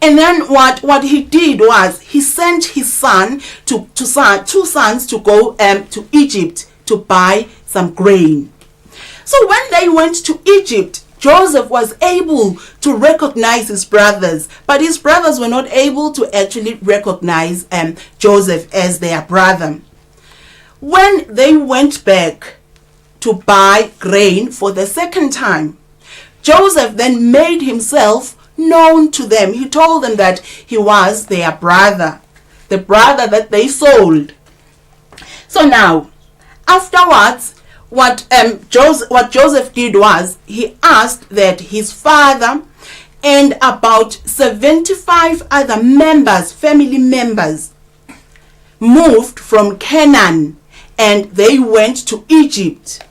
And then what he did was he sent his two sons to go to Egypt to buy some grain. So when they went to Egypt, Joseph was able to recognize his brothers, but his brothers were not able to actually recognize Joseph as their brother. When they went back to buy grain for the second time, Joseph then made himself known to them. He told them that he was their brother, the brother that they sold. So now, afterwards, what Joseph did was he asked that his father and about 75 other family members, moved from Canaan and they went to Egypt.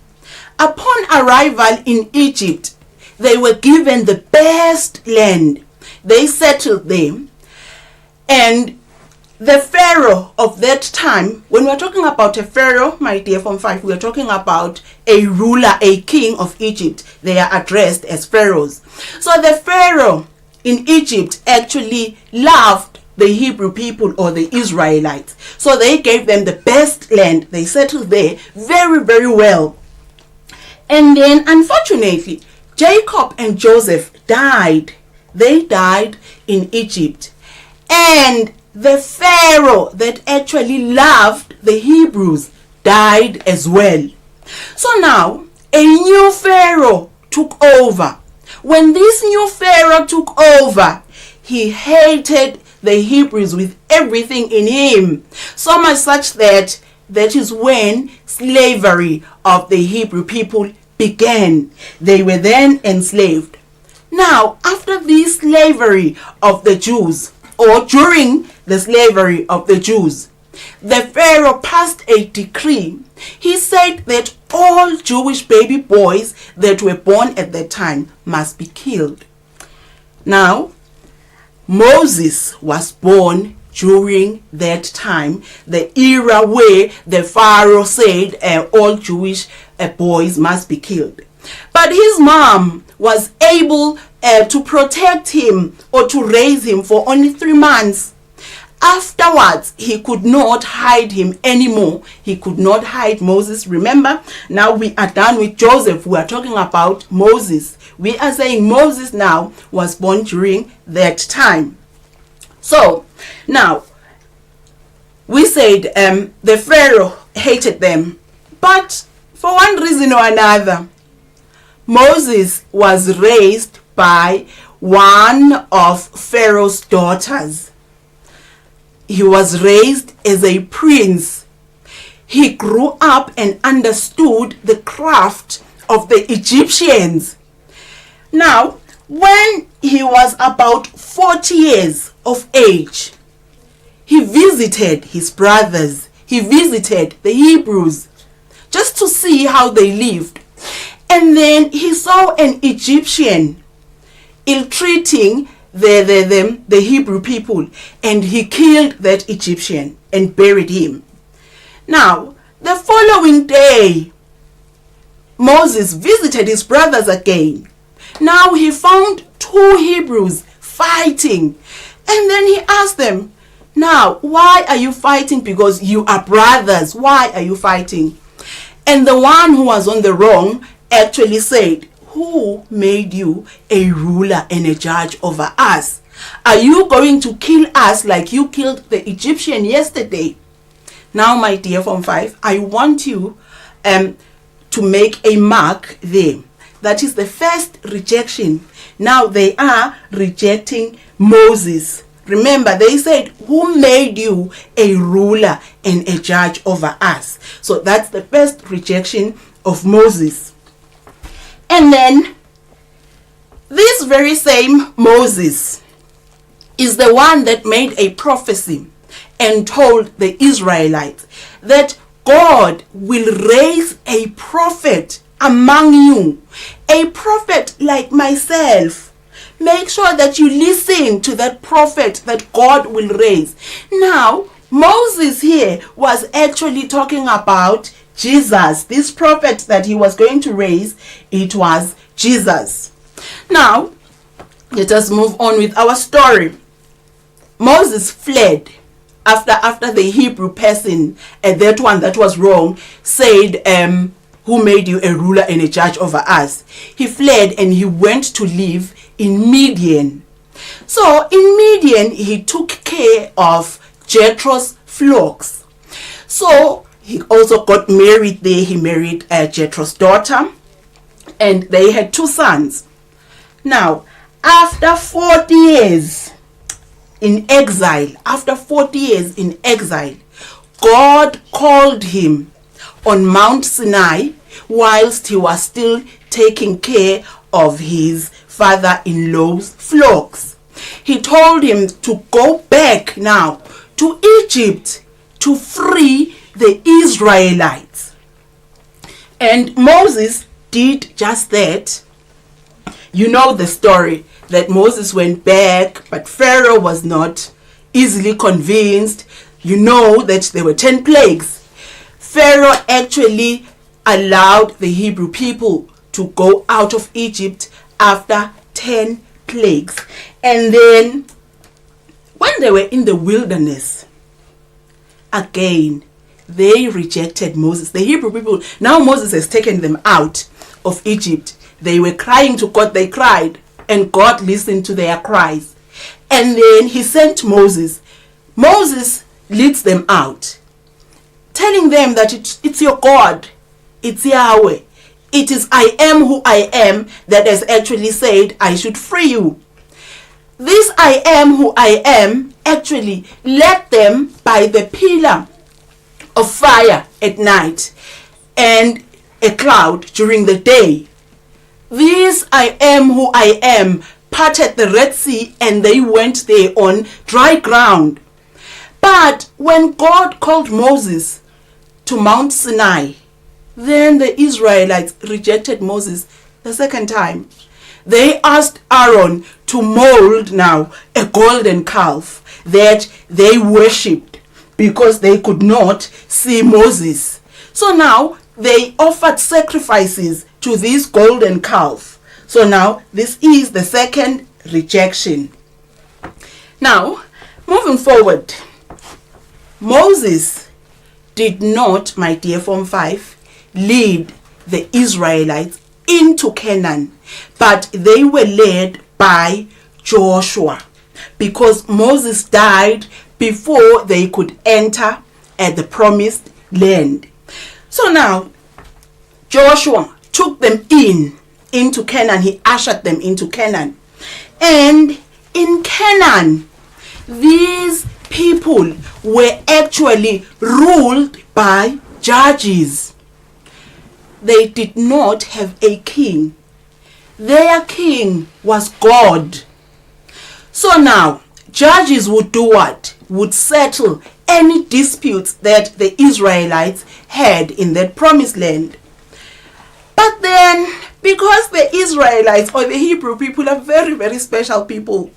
Upon arrival in Egypt, they were given the best land. They settled there. And the Pharaoh of that time, when we're talking about a Pharaoh, my dear Form 5, we're talking about a ruler, a king of Egypt. They are addressed as pharaohs. So the Pharaoh in Egypt actually loved the Hebrew people or the Israelites. So they gave them the best land. They settled there very, very well. And then, unfortunately, Jacob and Joseph died. They died in Egypt. And the Pharaoh that actually loved the Hebrews died as well. So now, a new Pharaoh took over. When this new Pharaoh took over, he hated the Hebrews with everything in him. So much such that is when slavery of the Hebrew people began. They were then enslaved. Now, after this slavery of the Jews, or during the slavery of the Jews, the Pharaoh passed a decree. He said that all Jewish baby boys that were born at that time must be killed. Now, Moses was born during that time, the era where the Pharaoh said all Jewish boys must be killed. But his mom was able to protect him or to raise him for only 3 months. Afterwards, he could not hide him anymore. He could not hide Moses. Remember, now we are done with Joseph. We are talking about Moses. We are saying Moses now was born during that time. So, now, we said the Pharaoh hated them. But for one reason or another, Moses was raised by one of Pharaoh's daughters. He was raised as a prince. He grew up and understood the craft of the Egyptians. Now, when he was about 40 years of age, he visited his brothers. He visited the Hebrews just to see how they lived. And then he saw an Egyptian ill-treating the Hebrew people, and he killed that Egyptian and buried him. Now, the following day, Moses visited his brothers again. Now he found 2 Hebrews fighting, and then he asked them, now, why are you fighting? Because you are brothers. Why are you fighting? And the one who was on the wrong actually said, who made you a ruler and a judge over us? Are you going to kill us like you killed the Egyptian yesterday? Now, my dear Form 5, I want you to make a mark there. That is the first rejection. Now they are rejecting Moses. Remember, they said, who made you a ruler and a judge over us? So that's the first rejection of Moses. And then, this very same Moses is the one that made a prophecy and told the Israelites that God will raise a prophet among you, a prophet like myself. Make sure that you listen to that prophet that God will raise. Now, Moses here was actually talking about Jesus. This prophet that he was going to raise, it was Jesus. Now, let us move on with our story. Moses fled after the Hebrew person, and that one that was wrong, said, who made you a ruler and a judge over us? He fled and he went to live in Midian. So in Midian, he took care of Jethro's flocks. So he also got married there. He married Jethro's daughter, and they had 2 sons. Now, after 40 years in exile, God called him on Mount Sinai whilst he was still taking care of his father-in-law's flocks. He told him to go back now to Egypt to free the Israelites. And Moses did just that. You know the story, that Moses went back, but Pharaoh was not easily convinced. You know that there were 10 plagues. Pharaoh actually allowed the Hebrew people to go out of Egypt after 10 plagues. And then when they were in the wilderness, again, they rejected Moses. The Hebrew people, now Moses has taken them out of Egypt. They were crying to God. They cried, and God listened to their cries. And then he sent Moses. Moses leads them out, telling them that it's your God, it's Yahweh. It is I am who I am that has actually said I should free you. This I am who I am actually led them by the pillar of fire at night and a cloud during the day. This I am who I am parted the Red Sea, and they went there on dry ground. But when God called Moses to Mount Sinai, then the Israelites rejected Moses the second time. they asked Aaron to mold now a golden calf that they worshipped because they could not see Moses. So now they offered sacrifices to this golden calf. So now this is the second rejection. Now, moving forward, Moses did not, my dear Form 5, lead the Israelites into Canaan, but they were led by Joshua, because Moses died before they could enter at the promised land. So now, Joshua took them into Canaan. He ushered them into Canaan. And in Canaan, these people were actually ruled by judges. They did not have a king. Their king was God. So now, judges would do what? Would settle any disputes that the Israelites had in that promised land. But then, because the Israelites or the Hebrew people are very, very special people,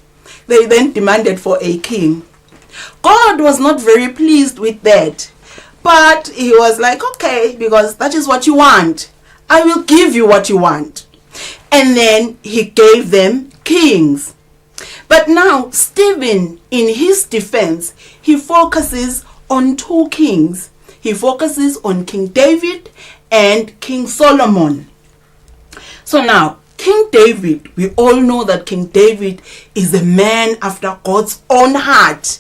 they then demanded for a king. God was not very pleased with that. But he was like, okay, because that is what you want, I will give you what you want. And then he gave them kings. But now, Stephen, in his defense, he focuses on two kings. He focuses on King David and King Solomon. So now, King David, we all know that King David is a man after God's own heart.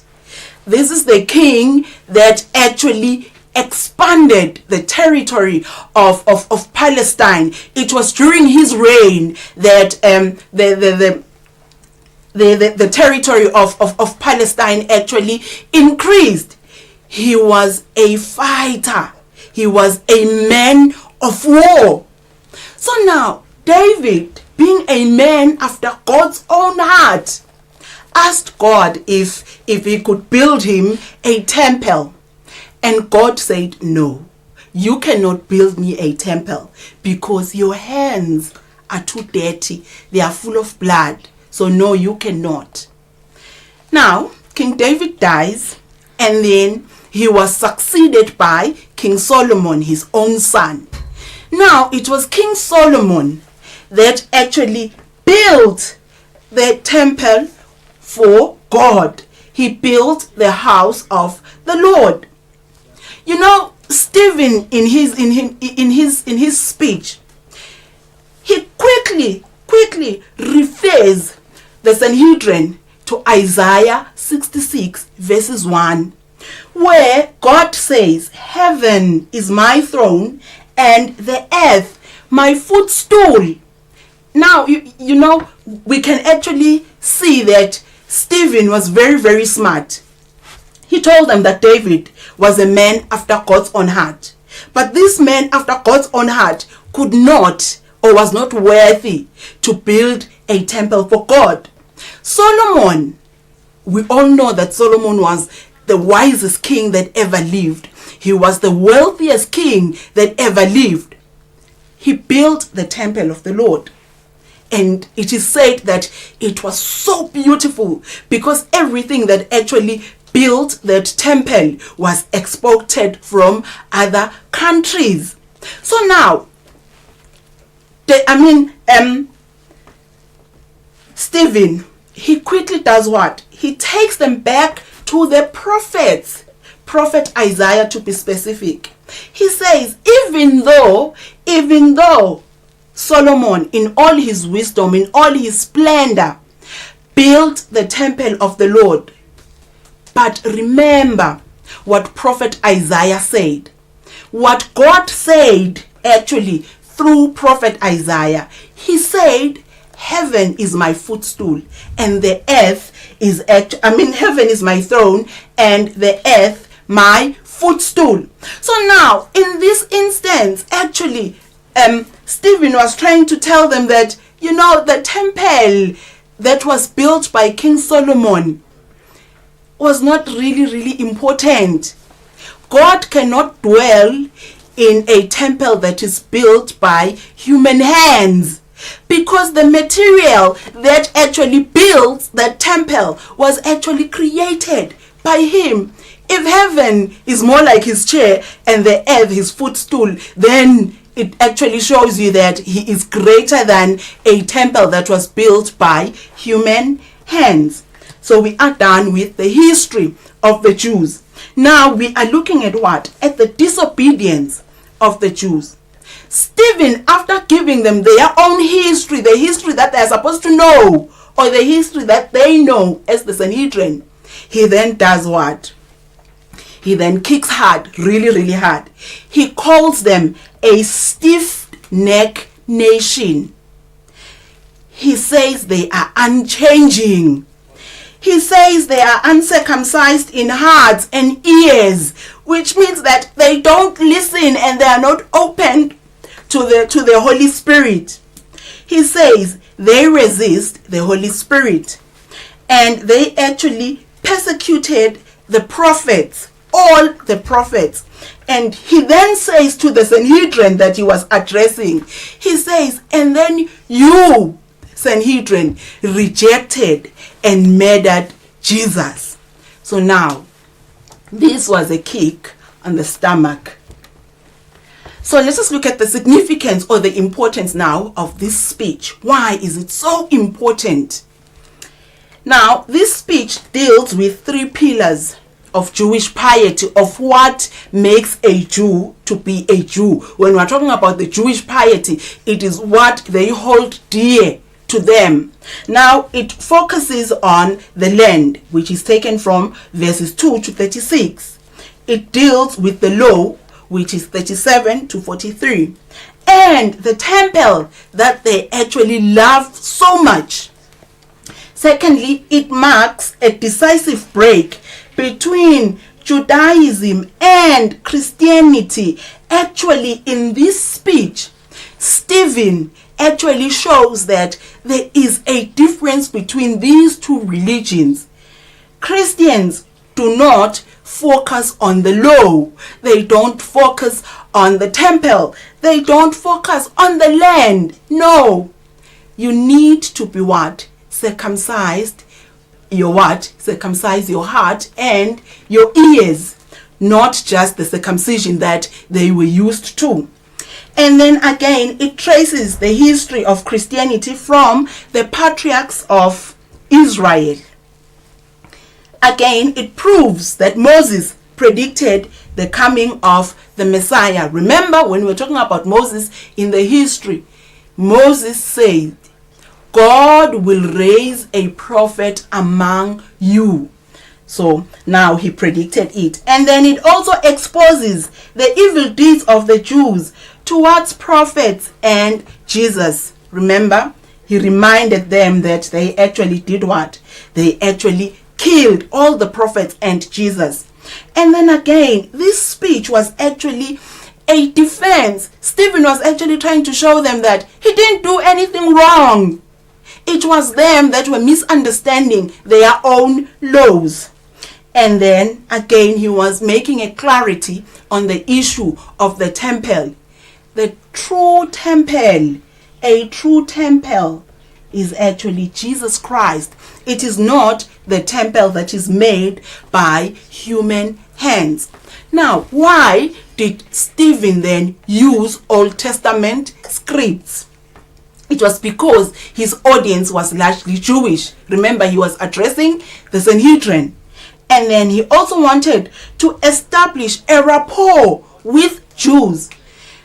This is the king that actually expanded the territory of Palestine. It was during his reign that the territory of Palestine actually increased. He was a fighter. He was a man of war. So now, David, being a man after God's own heart, asked God if he could build him a temple. And God said, no, you cannot build me a temple because your hands are too dirty. They are full of blood. So no, you cannot. Now, King David dies, and then he was succeeded by King Solomon, his own son. Now, it was King Solomon that actually built the temple for God. He built the house of the Lord. You know, Stephen, in his speech, he quickly refers the Sanhedrin to Isaiah 66 verses 1, where God says, heaven is my throne and the earth my footstool. Now, you know, we can actually see that Stephen was very, very smart. He told them that David was a man after God's own heart. But this man after God's own heart could not, or was not worthy to build a temple for God. Solomon, we all know that Solomon was the wisest king that ever lived. He was the wealthiest king that ever lived. He built the temple of the Lord. And it is said that it was so beautiful because everything that actually built that temple was exported from other countries. So now, Stephen, he quickly does what? He takes them back to the prophets. Prophet Isaiah, to be specific. He says, even though Solomon, in all his wisdom, in all his splendor, built the temple of the Lord, but remember what Prophet Isaiah said. What God said actually through Prophet Isaiah. He said, heaven is my footstool and the earth is heaven is my throne and the earth my footstool. So now, in this instance, actually, Stephen was trying to tell them that, you know, the temple that was built by King Solomon was not really important. God cannot dwell in a temple that is built by human hands. because the material that actually builds the temple was actually created by him. If heaven is more like his chair and the earth his footstool, then it actually shows you that he is greater than a temple that was built by human hands. So we are done with the history of the Jews. Now we are looking at what? At the disobedience of the Jews. Stephen, after giving them their own history, the history that they are supposed to know, or the history that they know as the Sanhedrin, he then does what? He then kicks hard, really, really hard. He calls them a stiff-necked nation. He says they are unchanging. He says they are uncircumcised in hearts and ears, which means that they don't listen and they are not open to the Holy Spirit. He says they resist the Holy Spirit, and they actually persecuted the prophets, all the prophets. And he then says to the Sanhedrin that he was addressing, he says, and then you, Sanhedrin, rejected and murdered Jesus. So now, this was a kick on the stomach. So let us look at the significance or the importance now of this speech. Why is it so important? Now, this speech deals with three pillars of Jewish piety, of what makes a Jew to be a Jew. When we're talking about the Jewish piety, it is what they hold dear to them. Now, it focuses on the land, which is taken from verses 2 to 36. It deals with the law, which is 37 to 43. And the temple that they actually love so much. Secondly, it marks a decisive break between Judaism and Christianity. Actually, in this speech, Stephen actually shows that there is a difference between these two religions. Christians do not focus on the law. They don't focus on the temple. They don't focus on the land. No. You need to be what? Circumcised. Your what? Circumcise your heart and your ears. Not just the circumcision that they were used to. And then again, it traces the history of Christianity from the patriarchs of Israel. Again, it proves that Moses predicted the coming of the Messiah. Remember, when we're talking about Moses in the history, Moses said, God will raise a prophet among you. So now he predicted it. And then it also exposes the evil deeds of the Jews towards prophets and Jesus. Remember, he reminded them that they actually did what? They actually killed all the prophets and Jesus. And then again, this speech was actually a defense. Stephen was actually trying to show them that he didn't do anything wrong. It was them that were misunderstanding their own laws. And then again, he was making a clarity on the issue of the temple. The true temple, a true temple, is actually Jesus Christ. It is not the temple that is made by human hands. Now, why did Stephen then use Old Testament scripts? It was because his audience was largely Jewish. Remember, he was addressing the Sanhedrin. And then he also wanted to establish a rapport with Jews.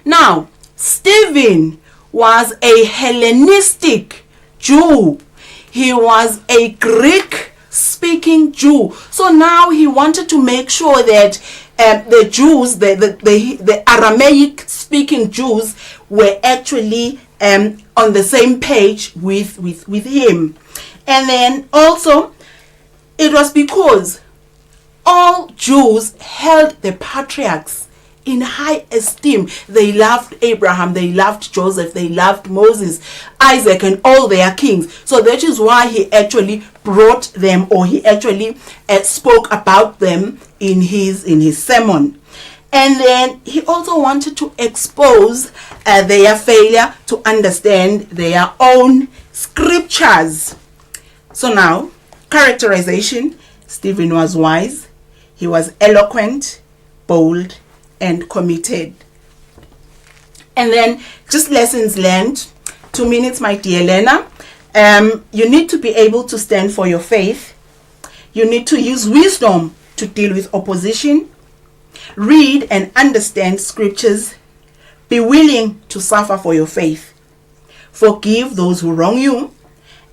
Now, Stephen was a Hellenistic Jew. He was a Greek-speaking Jew. So now he wanted to make sure that the Jews, the Aramaic-speaking Jews, were actually on the same page with him. And then also, it was because all Jews held the patriarchs in high esteem. They loved Abraham, they loved Joseph, they loved Moses, Isaac, and all their kings. So that is why he actually brought them, or he actually spoke about them in his sermon. And then he also wanted to expose their failure to understand their own scriptures. So now, characterization: Stephen was wise, he was eloquent, bold, and committed. And then just lessons learned. 2 minutes, my dear Lena. You need to be able to stand for your faith. You need to use wisdom to deal with opposition. Read and understand scriptures. Be willing to suffer for your faith. Forgive those who wrong you.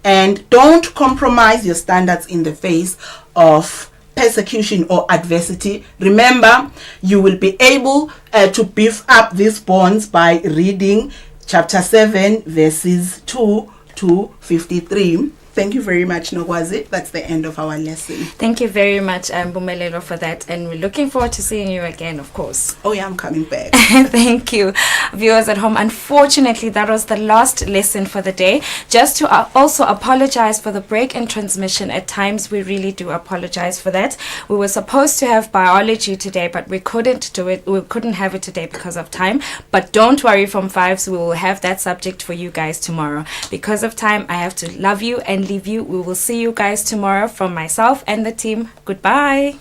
And don't compromise your standards in the face of persecution or adversity. Remember, you will be able to beef up these bonds by reading chapter 7, verses 2 to 53. Thank you very much, Nogwazi. That's the end of our lesson. Thank you very much, Bumelelo, for that. And we're looking forward to seeing you again, of course. Oh, yeah, I'm coming back. Thank you. Viewers at home, unfortunately, that was the last lesson for the day. Just to also apologize for the break in transmission. At times, we really do apologize for that. We were supposed to have biology today, but we couldn't do it. We couldn't have it today because of time. But don't worry, from 5s, we will have that subject for you guys tomorrow. Because of time, I have to love you and leave you. We will see you guys tomorrow from myself and the team. Goodbye.